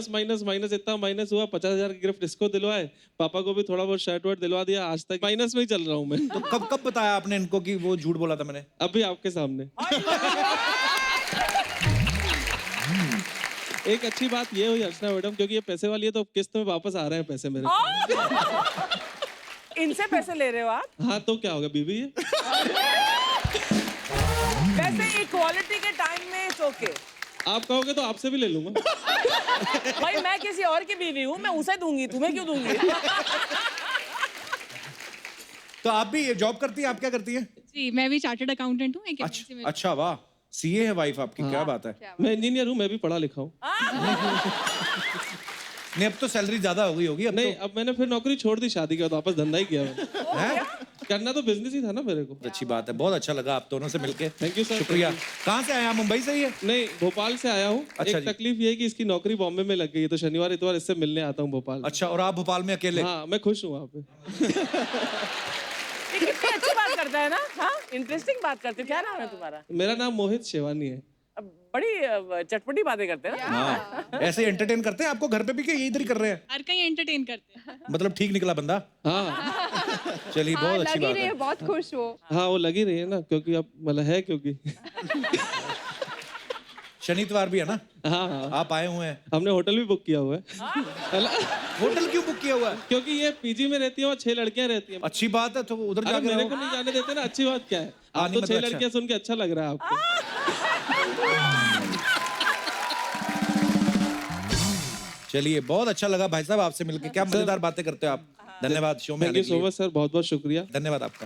माइनस इतना माइनस हुआ, 50,000 की गिफ्ट इसको दिलवाए, पापा को भी थोड़ा बहुत शर्ट वर्ट दिलवा दिया। आज तक माइनस में ही चल रहा हूँ मैं। तो कब बताया आपने इनको कि वो झूठ बोला था मैंने? अभी आपके सामने। एक अच्छी बात ये हुई अर्चना मैडम, क्योंकि ये पैसे वाली है, तो किस्त में वापस आ रहे हैं पैसे मेरे। इनसे पैसे ले रहे हो आप? हाँ, तो क्या होगा, बीवी है। वैसे इक्वालिटी के टाइम में इट्स ओके। आप कहोगे तो आपसे भी ले लूंगा। भाई मैं किसी और की बीवी हूँ, मैं उसे दूंगी, तुम्हें क्यों दूंगी? तो आप भी जॉब करती हैं? आप क्या करती हैं? जी, मैं भी चार्टर्ड अकाउंटेंट हूँ एक एमएनसी में। अच्छा वाह, सीए है वाइफ आपकी, क्या बात है। मैं इंजीनियर हूँ, मैं भी पढ़ा लिखा हूँ। नहीं अब तो सैलरी ज्यादा हो गई होगी अब नहीं, अब मैंने फिर नौकरी छोड़ दी, शादी के बाद वापस धंधा ही किया मैंने। तो हैं? करना तो बिजनेस ही था ना मेरे को। अच्छी बात है, बहुत अच्छा लगा आप दोनों से मिलके। Thank you sir. शुक्रिया। कहाँ से आए आप? मुंबई से ही है? नहीं, भोपाल से आया हूँ। अच्छा एक जी। तकलीफ ये है कि इसकी नौकरी बॉम्बे में लग गई है, तो शनिवार इतवार इससे मिलने आता हूँ भोपाल। अच्छा, और आप भोपाल में अकेले? हाँ, मैं खुश हूँ वहाँ पे। ये कितनी अच्छी बात करता है ना। हाँ, इंटरेस्टिंग बात करते हो। क्या नाम है तुम्हारा? मेरा नाम मोहित शेवानी है। अब बड़ी चटपटी बातें करते हैं ना। हाँ, ऐसे एंटरटेन करते हैं आपको घर पे भी कि यही इधर ही कर रहे हैं? हर कहीं एंटरटेन करते हैं। मतलब ठीक निकला बंदा। हाँ चलिए हाँ, बहुत अच्छी लगी बात रही है, है। बहुत खुश हो। हाँ, वो लगी रही है ना, क्योंकि अब मतलब है, क्योंकि शनिवार भी है ना? हाँ हाँ, आप आए हुए हैं। हमने होटल भी बुक किया हुआ है। होटल क्यों बुक किया हुआ है? क्योंकि ये पीजी में रहती है और 6 लड़कियां रहती हैं। अच्छी बात है, तो उधर अरे जाके मेरे रहो। को नहीं जाने देते ना, अच्छी बात क्या है? हाँ, आप नहीं, तो 6 मतलब अच्छा। लड़कियां सुन के अच्छा लग रहा है आपको। चलिए बहुत अच्छा लगा भाई साहब आपसे मिलकर, क्या मजेदार बातें करते हो आप। धन्यवाद शो में थैंक आने यू के सो लिए। मच सर, बहुत बहुत शुक्रिया। धन्यवाद आपका।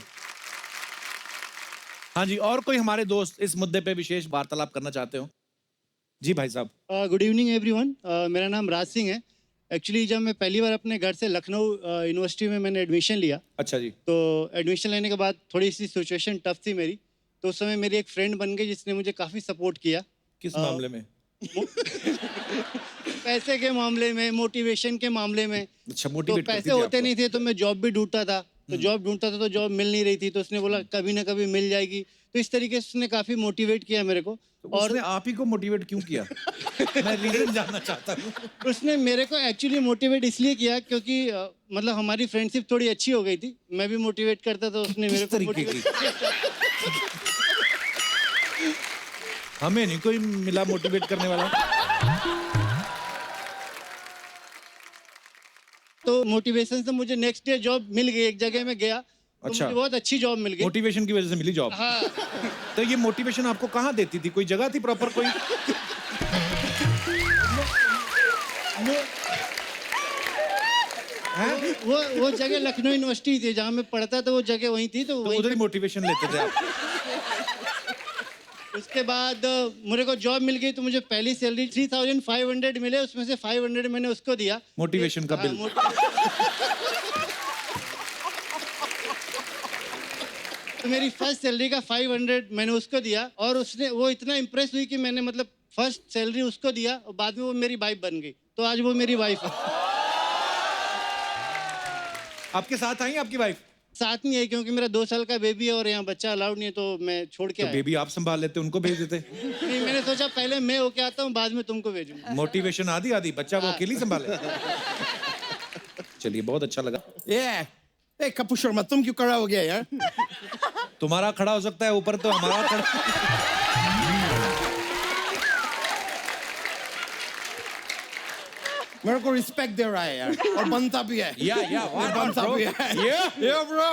हाँ जी, और कोई हमारे दोस्त इस मुद्दे पे विशेष वार्तालाप करना चाहते हो? जी भाई साहब। Good evening everyone. मेरा नाम राज सिंह है। एक्चुअली जब मैं पहली बार अपने घर से लखनऊ यूनिवर्सिटी में मैंने एडमिशन लिया, अच्छा जी। तो एडमिशन लेने के बाद थोड़ी सी सिचुएशन टफ थी मेरी, तो उस समय मेरी एक फ्रेंड बन गई जिसने मुझे काफ़ी सपोर्ट किया। किस मामले में? पैसे के मामले में, मोटिवेशन के मामले में। अच्छा, तो मोटिवेट करती पैसे थी होते आपको। नहीं थे तो मैं जॉब भी ढूंढता था, तो जॉब ढूंढता था तो जॉब मिल नहीं रही थी, तो उसने बोला कभी ना कभी मिल जाएगी। तो इस तरीके से उसने काफ़ी मोटिवेट किया मेरे को। तो उसने आप ही को मोटिवेट क्यों किया? मैं रीजन जानना चाहता हूँ। उसने मेरे को एक्चुअली मोटिवेट इसलिए किया क्योंकि मतलब हमारी फ्रेंडशिप थोड़ी अच्छी हो गई थी, मैं भी मोटिवेट करता तो उसने मेरे किस को तरीके मोटिवेट की? हमें नहीं कोई मिला मोटिवेट करने वाला। तो मोटिवेशन से मुझे नेक्स्ट डे जॉब मिल गई, एक जगह में गया तो अच्छा। मुझे बहुत अच्छी जॉब मिल गई। मोटिवेशन की वजह से मिली जॉब। हाँ, तो ये मोटिवेशन आपको कहाँ देती थी? कोई जगह थी प्रॉपर कोई? हैं? वो जगह लखनऊ यूनिवर्सिटी थी जहाँ मैं पढ़ता था, वो जगह वहीं थी, तो तो वहीं उधर ही मोटिवेशन लेते थे आप? उसके बाद मेरे को जॉब मिल गई तो मुझे पहली सैलरी 3500 मिले, उसमें से 500 मैंने उसको दिया। मोटिवेशन का हाँ, बिल। तो मेरी फर्स्ट सैलरी का 500 मैंने उसको दिया, और उसने वो इतना इम्प्रेस हुई कि मैंने मतलब फर्स्ट सैलरी उसको दिया और बाद में वो मेरी वाइफ बन गई, तो आज वो मेरी वाइफ है। आपके साथ आई आपकी वाइफ? साथ नहीं है क्योंकि मेरा 2 साल का बेबी है और यहाँ बच्चा अलाउड नहीं है, तो मैं छोड़ के तो आया। बेबी आप संभाल लेते, उनको भेज देते। नहीं, मैंने सोचा पहले मैं होके आता हूँ, बाद में तुमको भेजूंगा। मोटिवेशन आधी आधी, बच्चा वो अकेली संभाले। चलिए बहुत अच्छा लगा। ए कपूर शर्मा, तुम क्यों खड़ा हो गया यार? तुम्हारा खड़ा हो सकता है ऊपर, तो हमारा खड़ा। मेरे को रिस्पेक्ट दे रहा है यार, और बनता भी है। बनता भी है। Yeah, bro.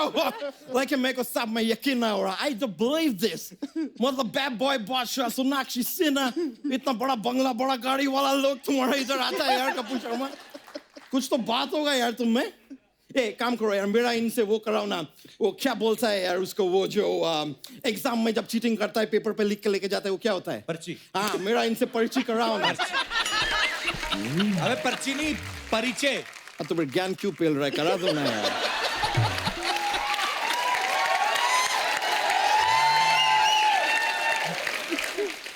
Like मेरे को सब में यकीन ना हो रहा। I don't believe this. मतलब बैड बॉय बादशाह सोनाक्षी सिन्हा, इतना बड़ा बंगला, बड़ा गाड़ी वाला लोग तुम्हारा इधर आता है यार कपूर शर्मा। कुछ तो बात होगा यार तुम में। ए काम करो यार, मेरा इनसे वो कराओ ना, वो क्या बोलता है यार उसको, वो जो एग्जाम में जब चीटिंग करता है पेपर पे लिख के लेके जाता है, वो क्या होता है? पर्ची। हाँ, मेरा इनसे पर्ची कराओ ना। अबे पर्ची नहीं, परिचय। तो फिर ज्ञान क्यों पेल रहा है? करा दो ना यार।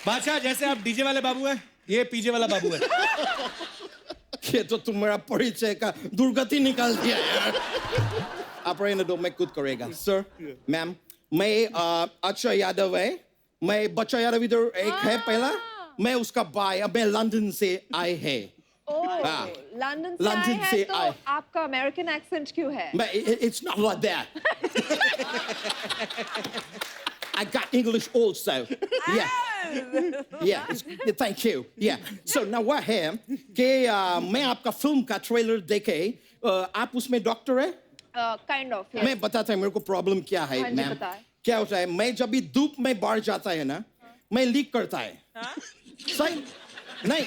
बादशाह, जैसे आप डीजे वाले बाबू हैं, ये पीजे वाला बाबू है। ये तो तुम मेरा परिचय का दुर्गति निकाल दिया यार। आप रहने दो, मैं खुद करेगा। सर, मैम, मैं अक्षय यादव है, मैं बच्चा यादव इधर एक है पहला, मैं उसका भाई, अब मैं लंदन से आए हैं। हाँ, लंदन से आए हैं, तो आपका अमेरिकन एक्सेंट क्यों है? It's not like that. I got English also. Yeah. Yeah, thank you. Yeah. So now what है कि मैं आपका फिल्म का ट्रेलर देखे, आप उसमें डॉक्टर है? Kind of. मैं बताता हूँ मेरे को प्रॉब्लम क्या है मैम। क्या होता है, मैं जब भी धूप में बाहर जाता है ना, मैं लीक करता है। सही नहीं,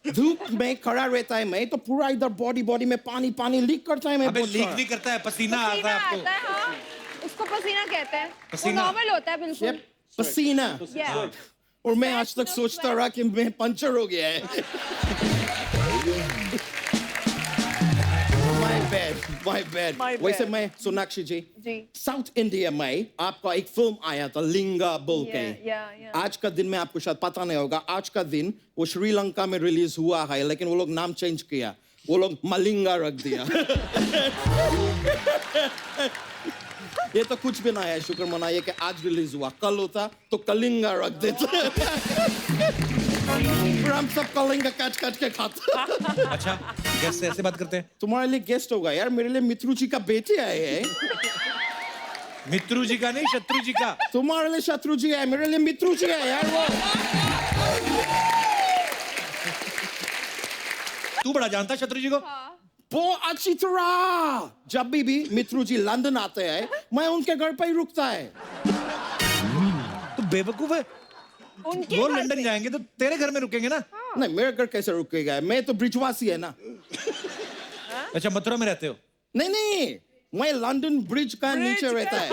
धूप में खड़ा रहता है मैं, तो पूरा इधर बॉडी में पानी लीक करता है। मैं अबे लीक नहीं करता है, पसीना आता है आपको। हाँ, उसको पसीना कहते हैं। पसीना। नॉर्मल होता है बिल्कुल। पसीना Yeah. और मैं आज तक सोचता रहा कि मैं पंचर हो गया है my bad वैसे मैं सोनाक्षी जी जी साउथ इंडिया में आपका एक फिल्म आया था लिंगा बोल के yeah. आज का दिन में आपको शायद पता नहीं होगा आज का दिन वो श्रीलंका में रिलीज हुआ है लेकिन वो लोग नाम चेंज किया वो लोग मलिंगा रख दिया ये तो कुछ भी ना है शुक्र मनाइए कि आज रिलीज हुआ कल होता तो कलिंगा रख देते फिर हम सब कलिंगा काट काट के खाते अच्छा गेस्ट से ऐसे बात करते हैं? तुम्हारे लिए गेस्ट होगा यार मेरे लिए मित्रु जी का बेटे आए हैं मित्रु जी का नहीं शत्रु जी का। तुम्हारे लिए शत्रु जी है मेरे लिए मित्रु जी है यार वो तू बड़ा जानता शत्रु जी को? बहुत अच्छी तरह जब भी मित्रु जी लंदन आते हैं मैं उनके घर पर ही रुकता है तू बेवकूफ है। उनके वो घर लंदन पे- जाएंगे तो तेरे घर में रुकेंगे ना। नहीं मेरे घर कैसे रुकेगा मैं तो ब्रिजवासी है ना अच्छा मथुरा में रहते हो? नहीं नहीं मैं लंदन ब्रिज का नीचे रहता है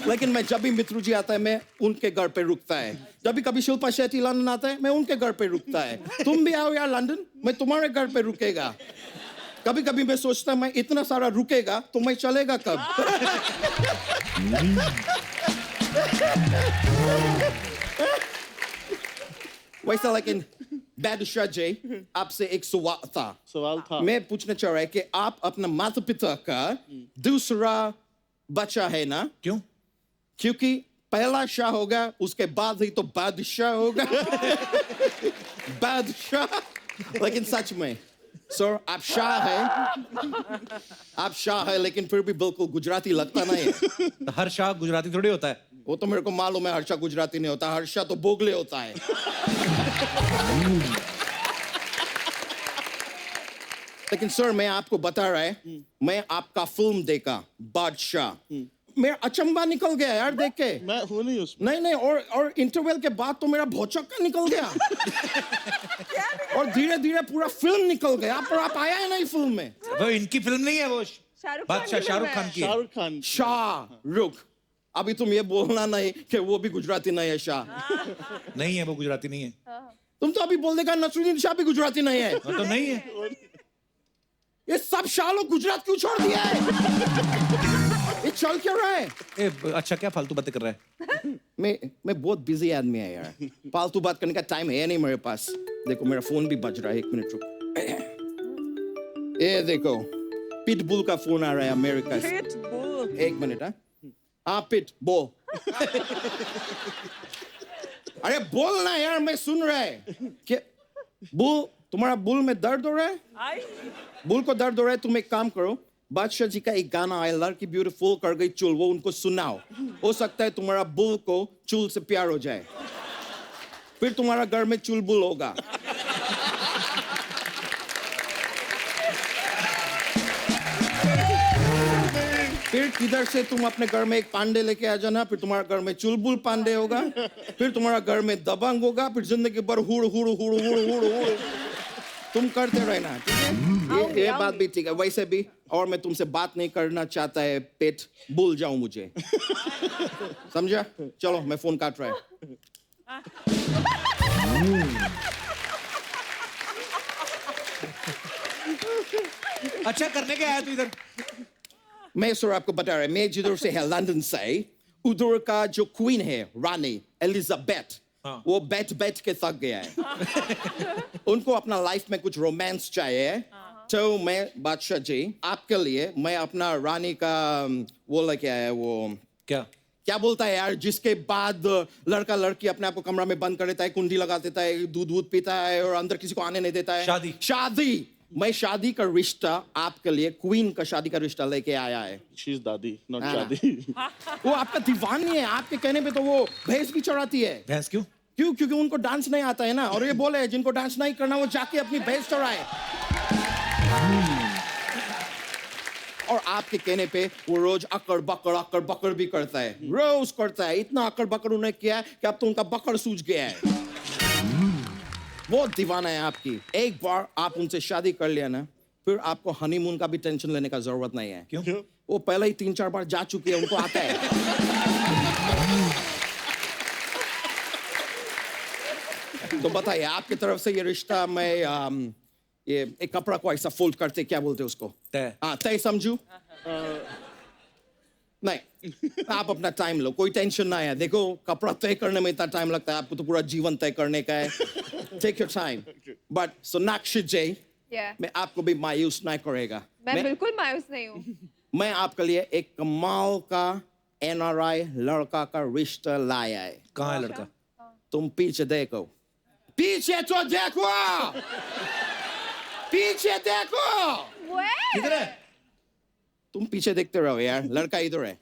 लेकिन मैं जब भी मित्रु जी आता है मैं उनके घर पे रुकता है जब भी कभी शिल्पा शेट्टी लंदन आता है मैं उनके घर पे रुकता है तुम भी आओ यार लंदन मैं तुम्हारे घर पे रुकेगा कभी कभी मैं सोचता मैं इतना सारा रुकेगा तो मैं चलेगा कब वैसा लेकिन बादशाह जी आपसे एक सवाल था मैं पूछना चाह रहा है कि आप अपना माता पिता का दूसरा बच्चा है ना क्यों? क्योंकि पहला शाह होगा उसके बाद ही तो बादशाह होगा बादशाह लेकिन सच में सर आप शाह है लेकिन फिर भी बिल्कुल गुजराती लगता नहीं है तो हर शाह गुजराती थोड़ी होता है। वो तो मेरे को मालूम है हर्षा गुजराती नहीं होता हर्षा तो बोगले होता है लेकिन सर मैं आपको बता रहा है मैं आपका फिल्म देखा बादशाह मेरा अचंबा निकल गया यार देख के मैं हूं नहीं उसमें नहीं और इंटरवल के बाद तो मेरा भौचक्का निकल गया और धीरे धीरे पूरा फिल्म निकल गया पर आप आया है नहीं फिल्म में वो इनकी फिल्म नहीं है वो शाहरुख बादशाह की शाहरुख फिल्म खान है। की है। शाहरुख खान शाहरुख अभी तुम ये बोलना नहीं कि वो भी गुजराती नहीं है शाह नहीं है वो गुजराती नहीं है। तुम तो अभी बोल देगा नसरुद्दीन शाह भी गुजराती नहीं है वो तो नहीं है। ये सब शाह लोग गुजरात क्यों छोड़ दिया है ये चल क्यों रहा है अच्छा क्या फालतू बातें कर रहा है? मैं बहुत बिजी आदमी है यार फालतू बात करने का टाइम है नहीं मेरे पास देखो मेरा फोन भी बज रहा है 1 मिनट रुक ये देखो पिटबुल का फोन आ रहा है अमेरिका से Pitbull. 1 मिनट हाँ पिट बोल अरे बोल ना यार मैं सुन रहा है कि बुल तुम्हारा बुल में दर्द हो रहा है आई बुल को दर्द हो रहा है तुम एक काम करो बादशाह जी का एक गाना आया लड़की ब्यूटीफुल कर गई चुल वो उनको सुनाओ हो सकता है तुम्हारा बुल को चुल से प्यार हो जाए फिर तुम्हारा घर में चुलबुल होगा फिर किधर से तुम अपने घर में एक पांडे लेके आ जाना फिर तुम्हारा घर में चुलबुल पांडे होगा फिर तुम्हारा घर में दबंग होगा फिर जिंदगी भर हुड़ हुड़ हुड़ हुड़ हुड़ हुड़ तुम करते रहना ठीक है ये बात भी ठीक है वैसे भी और मैं तुमसे बात नहीं करना चाहता है पेट भूल जाऊं मुझे समझा चलो मैं फोन काट रहा है अच्छा करने के आया तू इधर? मैं सर आपको बता रहा है मैं जिधर से है लंदन से उधर का जो क्वीन है रानी एलिजाबेथ वो बैठ के थक गया है उनको अपना लाइफ में कुछ रोमांस चाहिए तो मैं बादशाह जी आपके लिए मैं अपना रानी का वो लेके आया वो क्या बोलता है यार जिसके बाद लड़का लड़की अपने आप को कमरा में बंद कर देता है कुंडी लगा देता है दूध पीता है और अंदर किसी को आने नहीं देता है शादी मैं शादी का रिश्ता आपके लिए क्वीन का शादी का रिश्ता लेके आया है शी इज दादी नॉट शादी वो आपका दीवानी है आपके कहने पे तो वो भैंस भी चढ़ाती है भैंस क्यों? क्योंकि उनको डांस नहीं आता है ना और ये बोले जिनको डांस नहीं करना वो जाके अपनी भैंस चढ़ाए और आपके कहने पे वो रोज अकड़ बकड़ भी करता है रोज करता है इतना अकड़ बकड़ उन्हें किया है कि अब तो उनका बकड़ सूझ गया है बहुत दीवाना है आपकी एक बार आप उनसे शादी कर लिया ना फिर आपको हनीमून का भी टेंशन लेने का जरूरत नहीं है। क्यों? वो पहले ही 3-4 बार जा चुकी है, उनको आता है। तो बताइए आपकी तरफ से ये रिश्ता में ये एक कपड़ा को ऐसा फोल्ड करते क्या बोलते हैं उसको? तय। हाँ, तय समझू। नहीं, आप अपना टाइम लो, कोई टेंशन ना है। देखो कपड़ा तय करने में इतना टाइम लगता है, आपको तो पूरा जीवन तय करने का है। Take your time. But Sonakshi ji, Yeah. मैं आपको भी मायूस नहीं करेगा। मैं बिल्कुल मायूस नहीं हूँ। मैं आपके लिए एक कमाल का NRI लड़का का रिश्ता लाया है। कहाँ है लड़का? तुम पीछे देखो, पीछे तो देखो, पीछे देखो। किधर है? तुम पीछे देखते रहो यार, लड़का इधर है।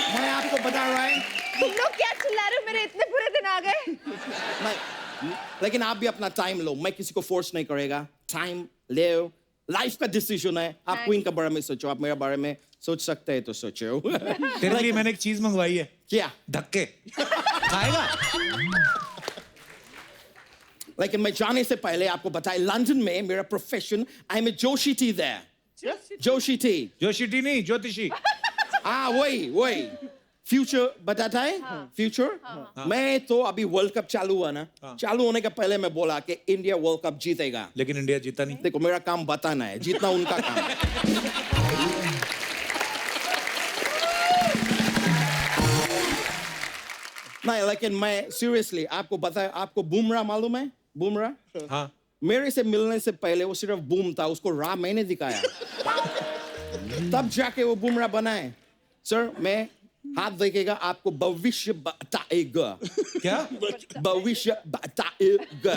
मैं आपको बता रहा है। तुम लोग क्या चिल्ला रहे हो? मेरे इतने बुरे दिन आ गए। नहीं, लेकिन आप भी अपना टाइम लो, मैं किसी को फोर्स नहीं करेगा। टाइम ले, लाइफ का डिसीजन है। आप क्वीन के बारे में सोचो, आप मेरे बारे में सोच सकते हैं तो सोचो। तेरे लिए मैंने एक चीज मंगवाई है। क्या? धक्के। खाएगा? लेकिन मैं जाने से पहले आपको बताए, लंदन में मेरा प्रोफेशन, आई एम ए जोशी टी देयर। जोशी टी। जोशी टी नहीं, ज्योतिषी। हाँ वही फ्यूचर बताता है। फ्यूचर मैं तो अभी वर्ल्ड कप चालू हुआ ना, चालू होने के पहले मैं बोला कि इंडिया वर्ल्ड कप जीतेगा। लेकिन इंडिया जीता नहीं। देखो मेरा काम बताना है, जीतना उनका काम है। नहीं, लेकिन मैं सीरियसली आपको बताया, आपको बुमराह मालूम है? बुमराह? हाँ। मेरे से मिलने से पहले वो सिर्फ बूम था, उसको राह मैंने दिखाया। तब जाके वो बुमराह बना है। सर, मैं हाथ देखेगा आपको भविष्य बताएगा। क्या? भविष्य बताएगा।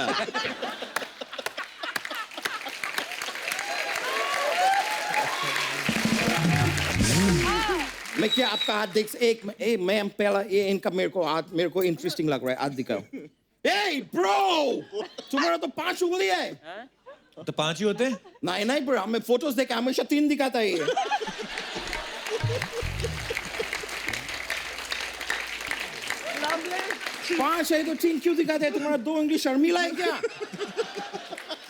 मैं क्या आपका हाथ देख मैं पहला ये इनका मेरे को इंटरेस्टिंग लग रहा है, हाथ दिखाओ। Hey bro, तुम्हारा तो 5 उंगली है। तो 5 ही होते हैं? नहीं ब्रो, हमें फोटोज देखे हमेशा 3 दिखाता है ये। पांच है तो 3 क्यों दिखाते हैं? तुम्हारा 2 उंगली शर्मिला है क्या?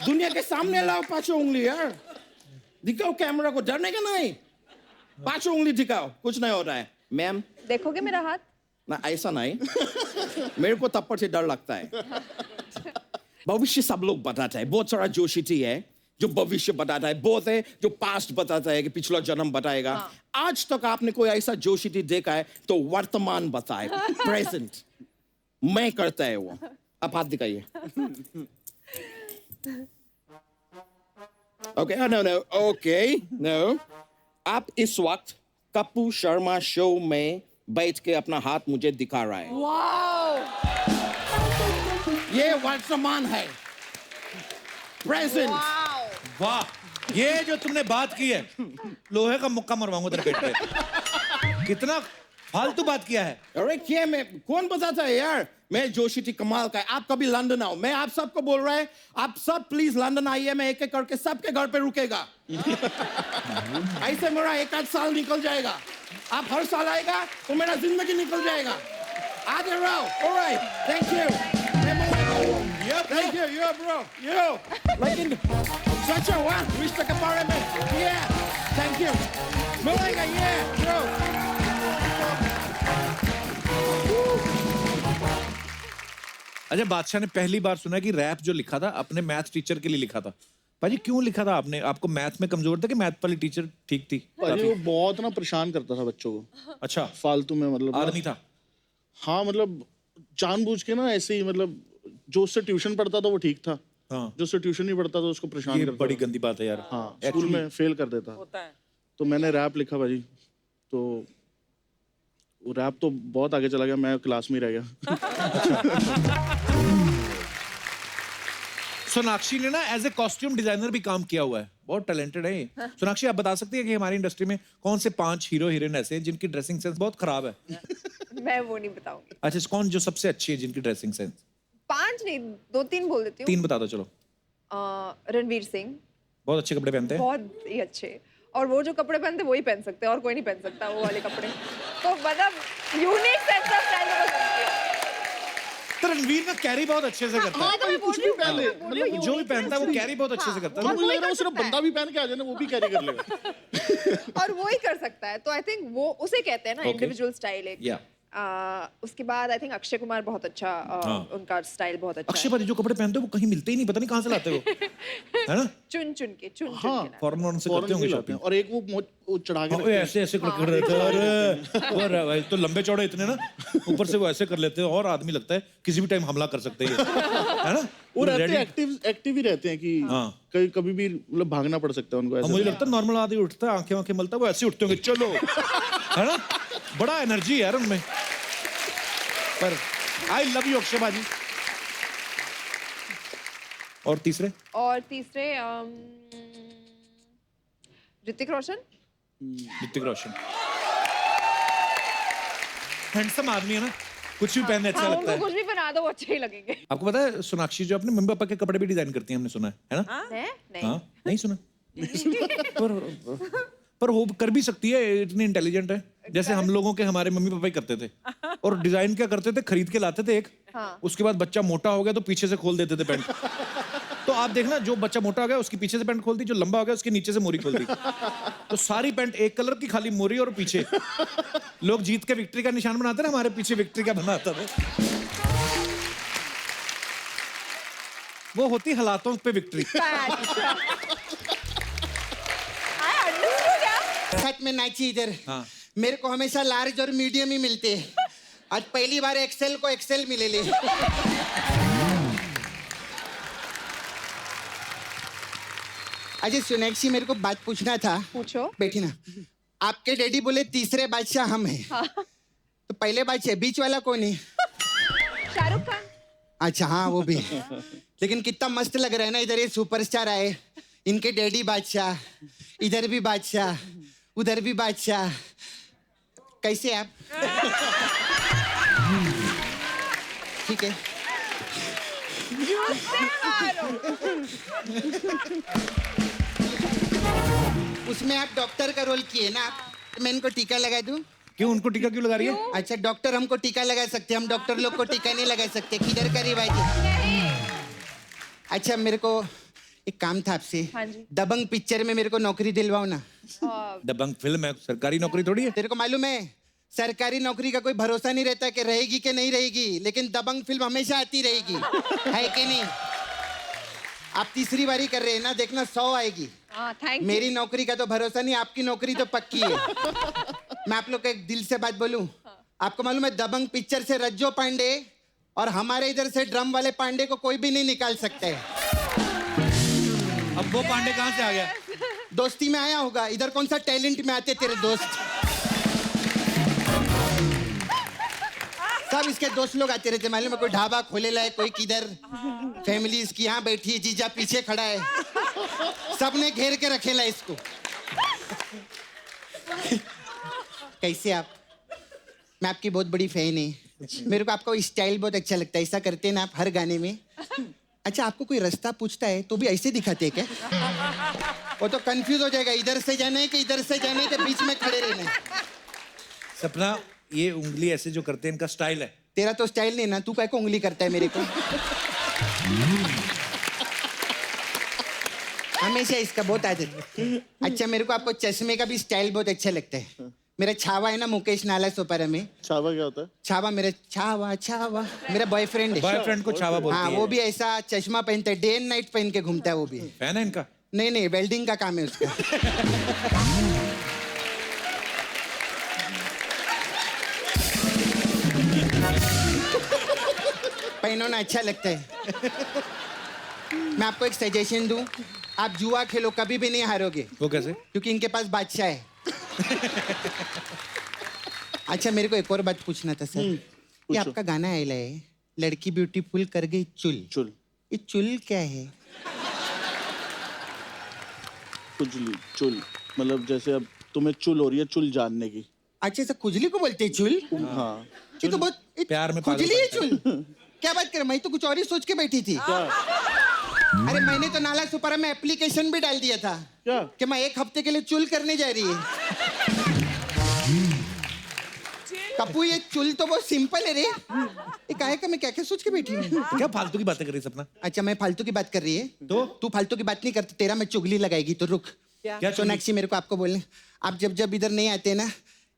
दुनिया के सामने लाओ 5 उंगली यार, दिखाओ कैमरा को, डरने का नहीं। 5 उंगली दिखाओ, कुछ नहीं हो रहा है। मैम देखोगे मेरा हाथ? ना ऐसा नहीं, मेरे को तप्पड़ से डर लगता है। भविष्य सब लोग बताता है, बहुत सारा जोशी टी है जो भविष्य बताता है, बहुत है जो पास्ट बताता है कि पिछला जन्म बताएगा। आज तक आपने कोई ऐसा जोशी टी देखा है तो वर्तमान बताए, प्रेजेंट मैं करता है वो। आप हाथ दिखाइए। ओके, नो ओके नो, आप इस वक्त कपूर शर्मा शो में बैठ के अपना हाथ मुझे दिखा रहा है। ये वर्तमान है, प्रेजेंट। वाह, ये जो तुमने बात की है, लोहे का मुक्का मरवाऊंगा तेरे पेट पे। कितना फालतू बात किया है। अरे क्या, मैं कौन बताता है यार, मैं जोशी टी कमाल का है। आप कभी लंदन आओ, मैं आप सबको बोल रहा है, आप सब प्लीज लंदन आइए, मैं एक एक करके सबके घर पे रुकेगा। ऐसे मेरा 1 आध साल निकल जाएगा। आप हर साल आएगा तो मेरा जिंदगी निकल जाएगा। आगे रहो। Alright, thank you. Thank you, yo bro, yo. लेकिन सच हुआ रिश्ते के बारे में, yeah, thank you. मिलेगा, yeah, bro. अच्छा, बादशाह ने पहली बार सुना कि रैप जो लिखा था अपने मैथ टीचर के लिए लिखा था। भाजी क्यों लिखा था आपने? आपको मैथ में कमजोर था कि मैथ वाली टीचर ठीक थी? भाजी वो बहुत ना परेशान करता था बच्चों को। अच्छा, फालतू में, मतलब आदमी था। हाँ, मतलब जानबूझ के ना ऐसे ही, मतलब जो उससे ट्यूशन पढ़ता था वो ठीक था। हाँ। जो उससे ट्यूशन नहीं पढ़ता था उसको परेशान ये करता बड़ी था। गंदी बात है यार। हाँ, स्कूल में फेल कर देता होता है। तो मैंने रैप लिखा भाजी, तो वो रैप तो बहुत आगे चला गया, मैं क्लास में ही रह गया। सोनाक्षी ने ना एज ए कॉस्ट्यूम डिजाइनर भी काम किया हुआ है, बहुत टैलेंटेड है ये। सोनाक्षी, आप बता सकती है कि हमारी इंडस्ट्री में कौन से 5 हीरो हीरोइन ऐसे हैं जिनकी ड्रेसिंग सेंस बहुत खराब है? मैं वो नहीं बताऊंगी। अच्छा, कौन जो सबसे अच्छी है जिनकी ड्रेसिंग सेंस? 5 नहीं, 2-3 बोल देती हूँ। 3 बता दो चलो। रणवीर सिंह बहुत अच्छे कपड़े पहनते हैं। बहुत ही अच्छे, और वो जो कपड़े पहनते वही पहन सकते हैं और कोई नहीं पहन सकता वो वाले कपड़े। तो मतलब यूनिक सेंस ऑफ स्टाइल। तो रणवीर ना कैरी बहुत अच्छे से करता है। तो मैं बोल रही हूँ, मतलब जो भी पहनता है वो कैरी बहुत अच्छे से करता है। मुझे लग रहा है सिर्फ बंदा भी पहन के आ जाए ना वो भी कैरी कर लेगा। और वो ही कर सकता है। तो आई थिंक वो उसे कहते हैं ना इंडिविजुअल स्टाइल एक। या उसके बाद आई थिंक अक्षय कुमार बहुत अच्छा उनका स्टाइल बहुत अच्छा अक्षय भाई जो कपड़े पहनते हैं वो कहीं मिलते ही नहीं, पता नहीं कहाँ से लाते हो, है ना? चुन चुन के फॉरेन वॉरेन से करते होंगे शॉपिंग। और एक वो चढ़ा के हाँ, ऐसे ऐसे कर लेते हैं। अरे भाई तो लंबे चौड़े इतने ना, ऊपर से वो ऐसे कर लेते हैं और आदमी लगता है किसी भी टाइम हमला कर सकते हैं, है ना? वो रहते हैं एक्टिव ही रहते हैं कि कहीं कभी भी मतलब भागना पड़ सकता है उनको ऐसे। मुझे लगता है नॉर्मल आदमी उठता है, आंखें आंखें मलता है, वो ऐसे उठते होंगे, चलो, है ना? बड़ा एनर्जी है यार उनमें। पर आई लव यू अक्षय भाजी। और तीसरे ऋतिक रोशन। ऋतिक रोशन हैंडसम आदमी है ना, कुछ भी पहनने अच्छा लगता है। कुछ भी बना दो वो अच्छे ही लगेंगे। आपको पता है सोनाक्षी जो अपने मम्मी पापा के कपड़े भी डिजाइन करती है, हमने सुना है ना? नहीं हाँ नहीं सुना पर वो कर भी सकती है, इतनी इंटेलिजेंट है। जैसे हम लोगों के हमारे मम्मी पापा ही करते थे। और डिजाइन क्या करते थे, खरीद के लाते थे एक, उसके बाद बच्चा मोटा हो गया तो पीछे से खोल देते थे पैंट। तो आप देखना जो बच्चा मोटा हो गया उसकी पीछे से पैंट खोल दी, जो लंबा हो गया उसके नीचे से मोरी खोल दी। तो सारी पैंट एक कलर की, खाली मोरी और पीछे। लोग जीत के विक्ट्री का निशान बनाते ना, हमारे पीछे विक्ट्री का बनाता था। वो होती हालातों पे विक्ट्री। सच में नाची इधर। हाँ। मेरे को हमेशा लार्ज और मीडियम ही मिलते हैं। आज पहली बार एक्सेल को एक्सेल मिले ले। अजय सोनाक्षी मेरे को बात पूछना था। पूछो। बैठी ना। आपके डैडी बोले तीसरे बादशाह हम हैं। तो पहले बादशाह बीच वाला कौन है? शाहरुख खान। अच्छा हाँ वो भी। लेकिन कितना मस्त लग रहा है ना, इधर ये सुपरस्टार आए, इनके डैडी बादशाह, इधर भी बादशाह, उधर भी बादशाह। कैसे आप? ठीक है। उसमें आप डॉक्टर का रोल किए ना, मैं इनको टीका लगा दूं? क्यों, उनको टीका क्यों लगा रही है? अच्छा डॉक्टर हमको टीका लगा सकते, हम डॉक्टर लोग को टीका नहीं लगा सकते। किधर का रिवाज है? अच्छा मेरे को एक काम था आपसे। हाँ जी। दबंग पिक्चर में मेरे को नौकरी दिलवाओ ना। दबंग फिल्म है, सरकारी नौकरी थोड़ी है। तेरे को मालूम है सरकारी नौकरी का कोई भरोसा नहीं रहता कि रहेगी कि नहीं रहेगी, लेकिन दबंग फिल्म हमेशा आती रहेगी, है कि नहीं? आप तीसरी बारी कर रहे हैं ना, देखना 100 आएगी। मेरी नौकरी का तो भरोसा नहीं, आपकी नौकरी तो पक्की है। मैं आप लोग को एक दिल से बात बोलूं, आपको मालूम है दबंग पिक्चर से रज्जो पांडे और हमारे इधर से ड्रम वाले पांडे को कोई भी नहीं निकाल सकता है। अब वो पांडे कहाँ से आ गया? दोस्ती में आया होगा, इधर कौन सा टैलेंट में आते तेरे दोस्त? सब इसके दोस्त लोग आते रहते, मालूम है? कोई ढाबा खोले ला है, कोई किधर, फैमिली इसकी यहाँ बैठी है, जीजा पीछे खड़ा है, सबने घेर के रखेला इसको। कैसे आप? मैं आपकी बहुत बड़ी फैन है। मेरे को आपका स्टाइल बहुत अच्छा लगता है, ऐसा करते हैं ना आप हर गाने में। अच्छा आपको कोई रास्ता पूछता है तो भी ऐसे दिखाते हैं क्या? वो तो कंफ्यूज हो जाएगा, इधर से जाना है कि इधर से जाना है कि बीच में खड़े रहना है। सपना ये उंगली ऐसे जो करते हैं इनका स्टाइल है। तेरा तो स्टाइल नहीं ना, तू क्या को उंगली करता है मेरे को? हमेशा इसका बहुत आदत है। अच्छा मेरे को आपको चश्मे का भी स्टाइल बहुत अच्छा लगता है। मेरा छावा है ना मुकेश नाला सोपारा में। छावा क्या होता है? छावा मेरा छावा मेरा बॉयफ्रेंड है। बॉयफ्रेंड को छावा बोलती है। हाँ वो भी ऐसा चश्मा पहनता है, डे एंड नाइट पहन के घूमता है वो भी। फैन है इनका? नहीं वेल्डिंग का काम है उसका। पहनो ना, अच्छा लगता है। मैं आपको एक सजेशन दूं, आप जुआ खेलो कभी भी नहीं हारोगे। वो कैसे? क्योंकि इनके पास बादशाह है। अच्छा मेरे को एक और बात पूछना था सर। ये आपका गाना आया है, लड़की ब्यूटीफुल कर गई चुल। चुल, ये चुल क्या है? खुजली, चुल मतलब जैसे अब तुम्हें चुल हो रही है चुल जानने की। अच्छा सर खुजली को बोलते हैं चुल? हाँ ये तो बहुत प्यार में खुजली है चुल। क्या बात कर, मैं तो कुछ और ही सोच के बैठी थी। अरे मैंने तो नाला सुपारा में एप्लीकेशन भी डाल दिया था क्या कि मैं 1 हफ्ते के लिए चुल करने जा रही है। कपू ये चुल तो बहुत सिंपल है रे। ये काहे का मैं क्या क्या सोच के बैठी हूँ। क्या फालतू की बातें कर रही सपना? अच्छा मैं फालतू की बात कर रही है तो तू फालतू की बात नहीं करती, तेरा मैं चुगली लगाएगी तो रुक। क्या सोनाक्षी मेरे को आपको बोलने, आप जब जब इधर नहीं आते ना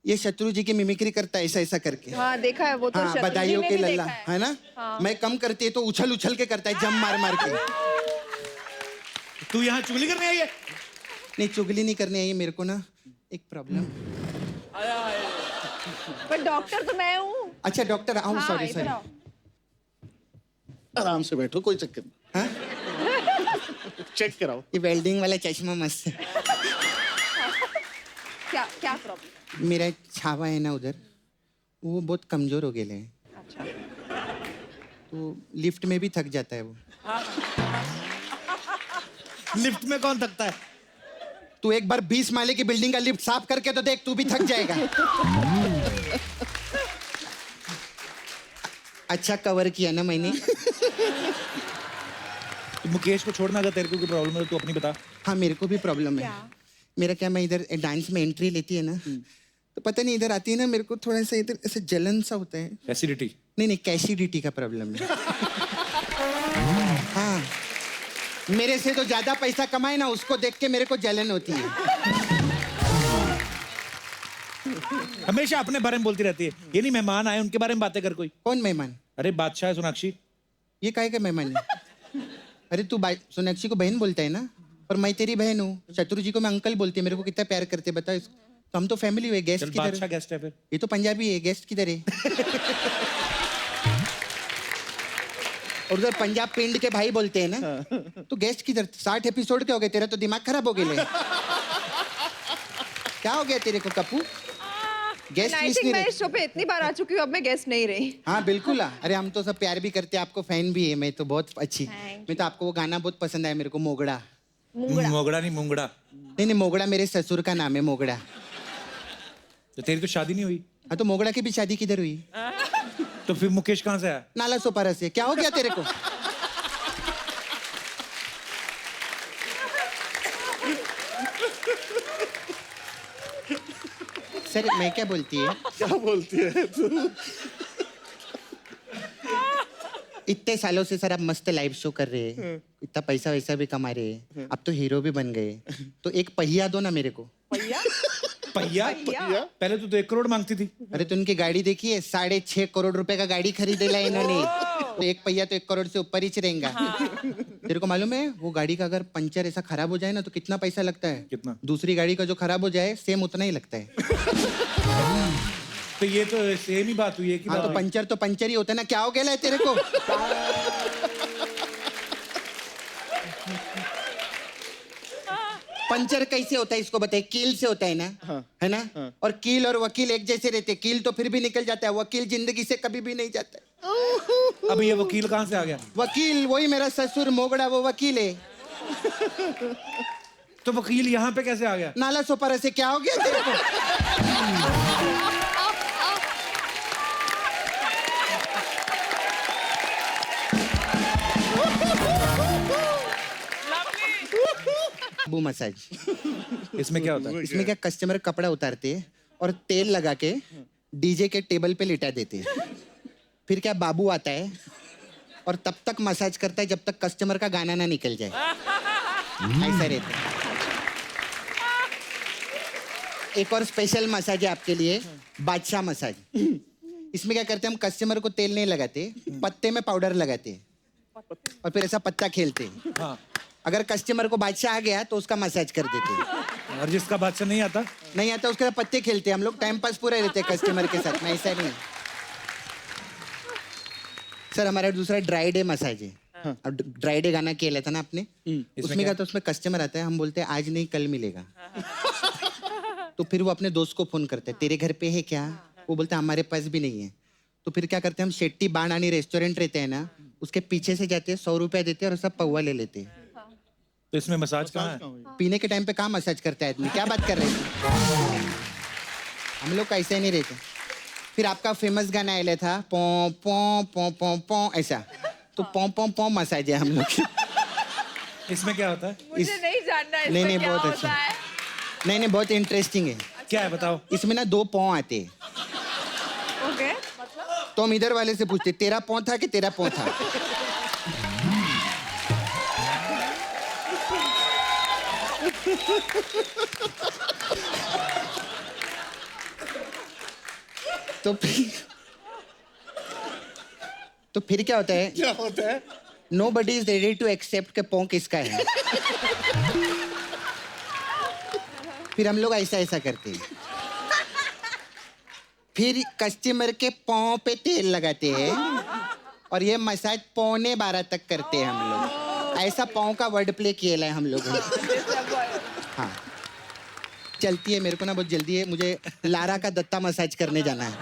ये शत्रु जी की मिमिक्री करता है ऐसा ऐसा करके। हाँ देखा है वो तो, हाँ शत्रु जी बधाइयों ने के भी लल्ला देखा है ना। मैं कम करती है तो उछल उछल के करता है, जम मार मार के। तू यहाँ चुगली करने आई है? नहीं चुगली नहीं करने आई है, मेरे को ना एक प्रॉब्लम। पर डॉक्टर तो मैं हूँ। अच्छा डॉक्टर आओ, हाँ, सॉरी इधर सॉरी। आओ। आराम से बैठो, कोई चक्कर नहीं। हाँ चेक कराओ। ये वेल्डिंग वाला चश्मा मस्त है। क्या क्या प्रॉब्लम? मेरा छावा है ना उधर, वो बहुत कमजोर हो गए हैं। अच्छा तो लिफ्ट में भी थक जाता है वो। लिफ्ट में कौन थकता है? तू एक बार 20 माले की बिल्डिंग का लिफ्ट साफ करके तो देख, तू भी थक जाएगा। अच्छा कवर किया ना मैंने। तो मुकेश को छोड़ना, अगर तेरे को कोई प्रॉब्लम है तो तू अपनी बता। हाँ मेरे को भी प्रॉब्लम है। मेरा क्या, मैं इधर डांस में एंट्री लेती है ना तो पता नहीं इधर आती है ना मेरे को थोड़ा सा इधर ऐसे जलन सा होता है। एसिडिटी? नहीं कैसिडिटी का प्रॉब्लम है। हाँ मेरे से तो ज्यादा पैसा कमाए ना उसको देख के मेरे को जलन होती है। हमेशा अपने बारे में बोलती रहती है। ये नहीं मेहमान आए उनके बारे में बातें कर कोई। कौन मेहमान? अरे बादशाह है सोनाक्षी। ये काहे का मेहमान है? अरे तू सोनाक्षी को बहन बोलता है ना, और मैं तेरी बहन हूँ। शत्रु जी को मैं अंकल बोलती है। मेरे को कितना प्यार करते बता इसको। तो हम तो फैमिली हुए। गेस्ट किधर बादशाह है? गेस्ट है फिर। ये तो पंजाबी है, गेस्ट किधर है? और उधर पंजाब पिंड के भाई बोलते हैं ना, तो गेस्ट किधर? 60 एपिसोड के हो गए, तेरा तो दिमाग खराब हो गए। क्या हो गया तेरे को कपूर? गेस्ट आई लिस्ट थिंक नहीं मैं रहे। इस शो पे इतनी बार आ चुकी हूँ, अब मैं गेस्ट नहीं रही। हाँ बिल्कुल। अरे हम तो सब प्यार भी करते हैं, आपको फैन भी है। मैं तो बहुत अच्छी। मैं तो आपको वो गाना बहुत पसंद आया मेरे को, मोगड़ा। मोगड़ा नहीं मुंगड़ा। नहीं मोगड़ा मेरे ससुर का नाम है, मोगड़ा। तो तेरी तो शादी नहीं हुई। हाँ तो मोगड़ा की भी शादी किधर हुई? तो फिर मुकेश कहाँ से आया? नाला सोपारा से। क्या हो गया तेरे को? सर मैं क्या बोलती है? क्या बोलती है तू? इतने सालों से सर आप मस्त लाइव शो कर रहे हैं, इतना पैसा वैसा भी कमा रहे हैं, अब तो हीरो भी बन गए, तो एक पहिया दो ना मेरे को। भैया पहिया? पहले तो 1 करोड़ मांगती थी। अरे तो उनकी गाड़ी देखिए, 6.5 करोड़ रुपए का गाड़ी खरीदेला इन्होंने। तो एक पहिया तो 1 करोड़ से ऊपर ही रहेगा। तेरे को मालूम है वो गाड़ी का अगर पंचर ऐसा खराब हो जाए ना तो कितना पैसा लगता है? कितना? दूसरी गाड़ी का जो खराब हो जाए सेम उतना ही लगता है। तो ये तो सेम ही बात हुई है कि हाँ तो पंचर ही होता है ना। क्या हो गया है तेरे को? पंचर कैसे होता है इसको बताइए? कील से होता है ना। है ना। और कील और वकील एक जैसे रहते। कील तो फिर भी निकल जाता है, वकील जिंदगी से कभी भी नहीं जाता है। अब ये वकील कहाँ से आ गया? वकील वही मेरा ससुर मोगड़ा, वो वकील है। तो वकील यहाँ पे कैसे आ गया? नाला सोपारा से। क्या हो गया तेरे को? बू मसाज। इसमें क्या होता है? इसमें क्या, कस्टमर कपड़ा उतारते हैं और तेल लगा के डीजे के टेबल पे लिटा देते हैं। फिर क्या बाबू आता है और तब तक मसाज करता है जब तक कस्टमर का गाना ना निकल जाए। ऐसा रहता है। एक और स्पेशल मसाज है आपके लिए, बादशाह मसाज। इसमें क्या करते हैं हम, कस्टमर को तेल नहीं लगाते, पत्ते में पाउडर लगाते हैं और फिर ऐसा पत्ता खेलते हैं। हाँ। अगर कस्टमर को बादशाह आ गया तो उसका मसाज कर देते हैं। और जिसका बादशाह नहीं आता? नहीं आता उसके साथ पत्ते खेलते हैं हम लोग। टाइम पास पूरा रहते हैं कस्टमर के साथ। नहीं ऐसा नहीं। सर हमारा दूसरा ड्राई डे मसाज है। अब ड्राई डे गाना खेला था ना आपने, उसमें क्या, तो उसमें कस्टमर आता है, हम बोलते हैं आज नहीं कल मिलेगा। तो फिर वो अपने दोस्त को फोन करते हैं, तेरे घर पे है क्या? वो बोलता है हमारे पास भी नहीं है। तो फिर क्या करते हैं हम, शेट्टी बाणानी रेस्टोरेंट रहते हैं ना, उसके पीछे से जाते हैं, 100 रुपया देते हैं और सब पौवा ले लेते हैं। तो इसमें मसाज कहाँ है? पीने के टाइम पे कहाँ मसाज करता है आदमी? क्या बात कर रहे थे? हम लोग ऐसे नहीं रहते। फिर आपका फेमस गाना आया था, पौ पौ पौ पौ पौ, ऐसा। तो पौ पौ पौ मसाज है हम लोग। इसमें क्या होता है? मुझे नहीं जानना है नहीं, इसमें नहीं, क्या बहुत होता अच्छा। है। नहीं बहुत इंटरेस्टिंग है। क्या है बताओ? इसमें ना 2 पाँव आते हैं, ओके तो हम इधर वाले से पूछते तेरा पाँव था कि तेरा पाँव था। तो फिर क्या होता है? क्या होता है? Nobody is ready to accept के पाँव किसका है। फिर हम लोग ऐसा ऐसा करते हैं, फिर कस्टमर के पाँव पे तेल लगाते हैं और ये मसाज 11:45 तक करते हैं हम लोग। ऐसा पाँव का वर्ड प्ले किया है हम लोगों ने। हाँ चलती है, मेरे को ना बहुत जल्दी है, मुझे लारा का दत्ता मसाज करने जाना है।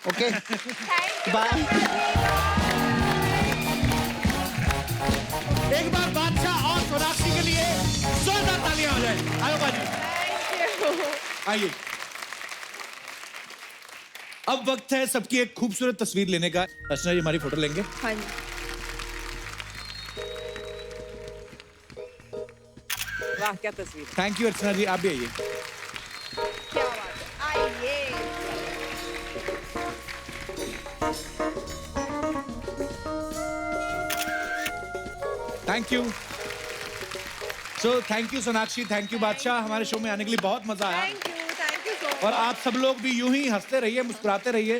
Okay bye. एक बार बादशाह और सोनाक्षी के लिए जोरदार तालियां हो जाए। आयो बाजी, आइए। अब वक्त है सबकी एक खूबसूरत तस्वीर लेने का। अर्चना जी हमारी फोटो लेंगे? हाँ जी। वाह क्या तस्वीर है। थैंक यू अर्चना जी, आप भी आइए। क्या बात है, आइए। Thank you. So thank you Sonakshi, thank you बादशाह, हमारे शो में आने के लिए बहुत मजा आया। थैंक यू सो और आप सब लोग भी यूं ही हंसते रहिए, मुस्कुराते रहिए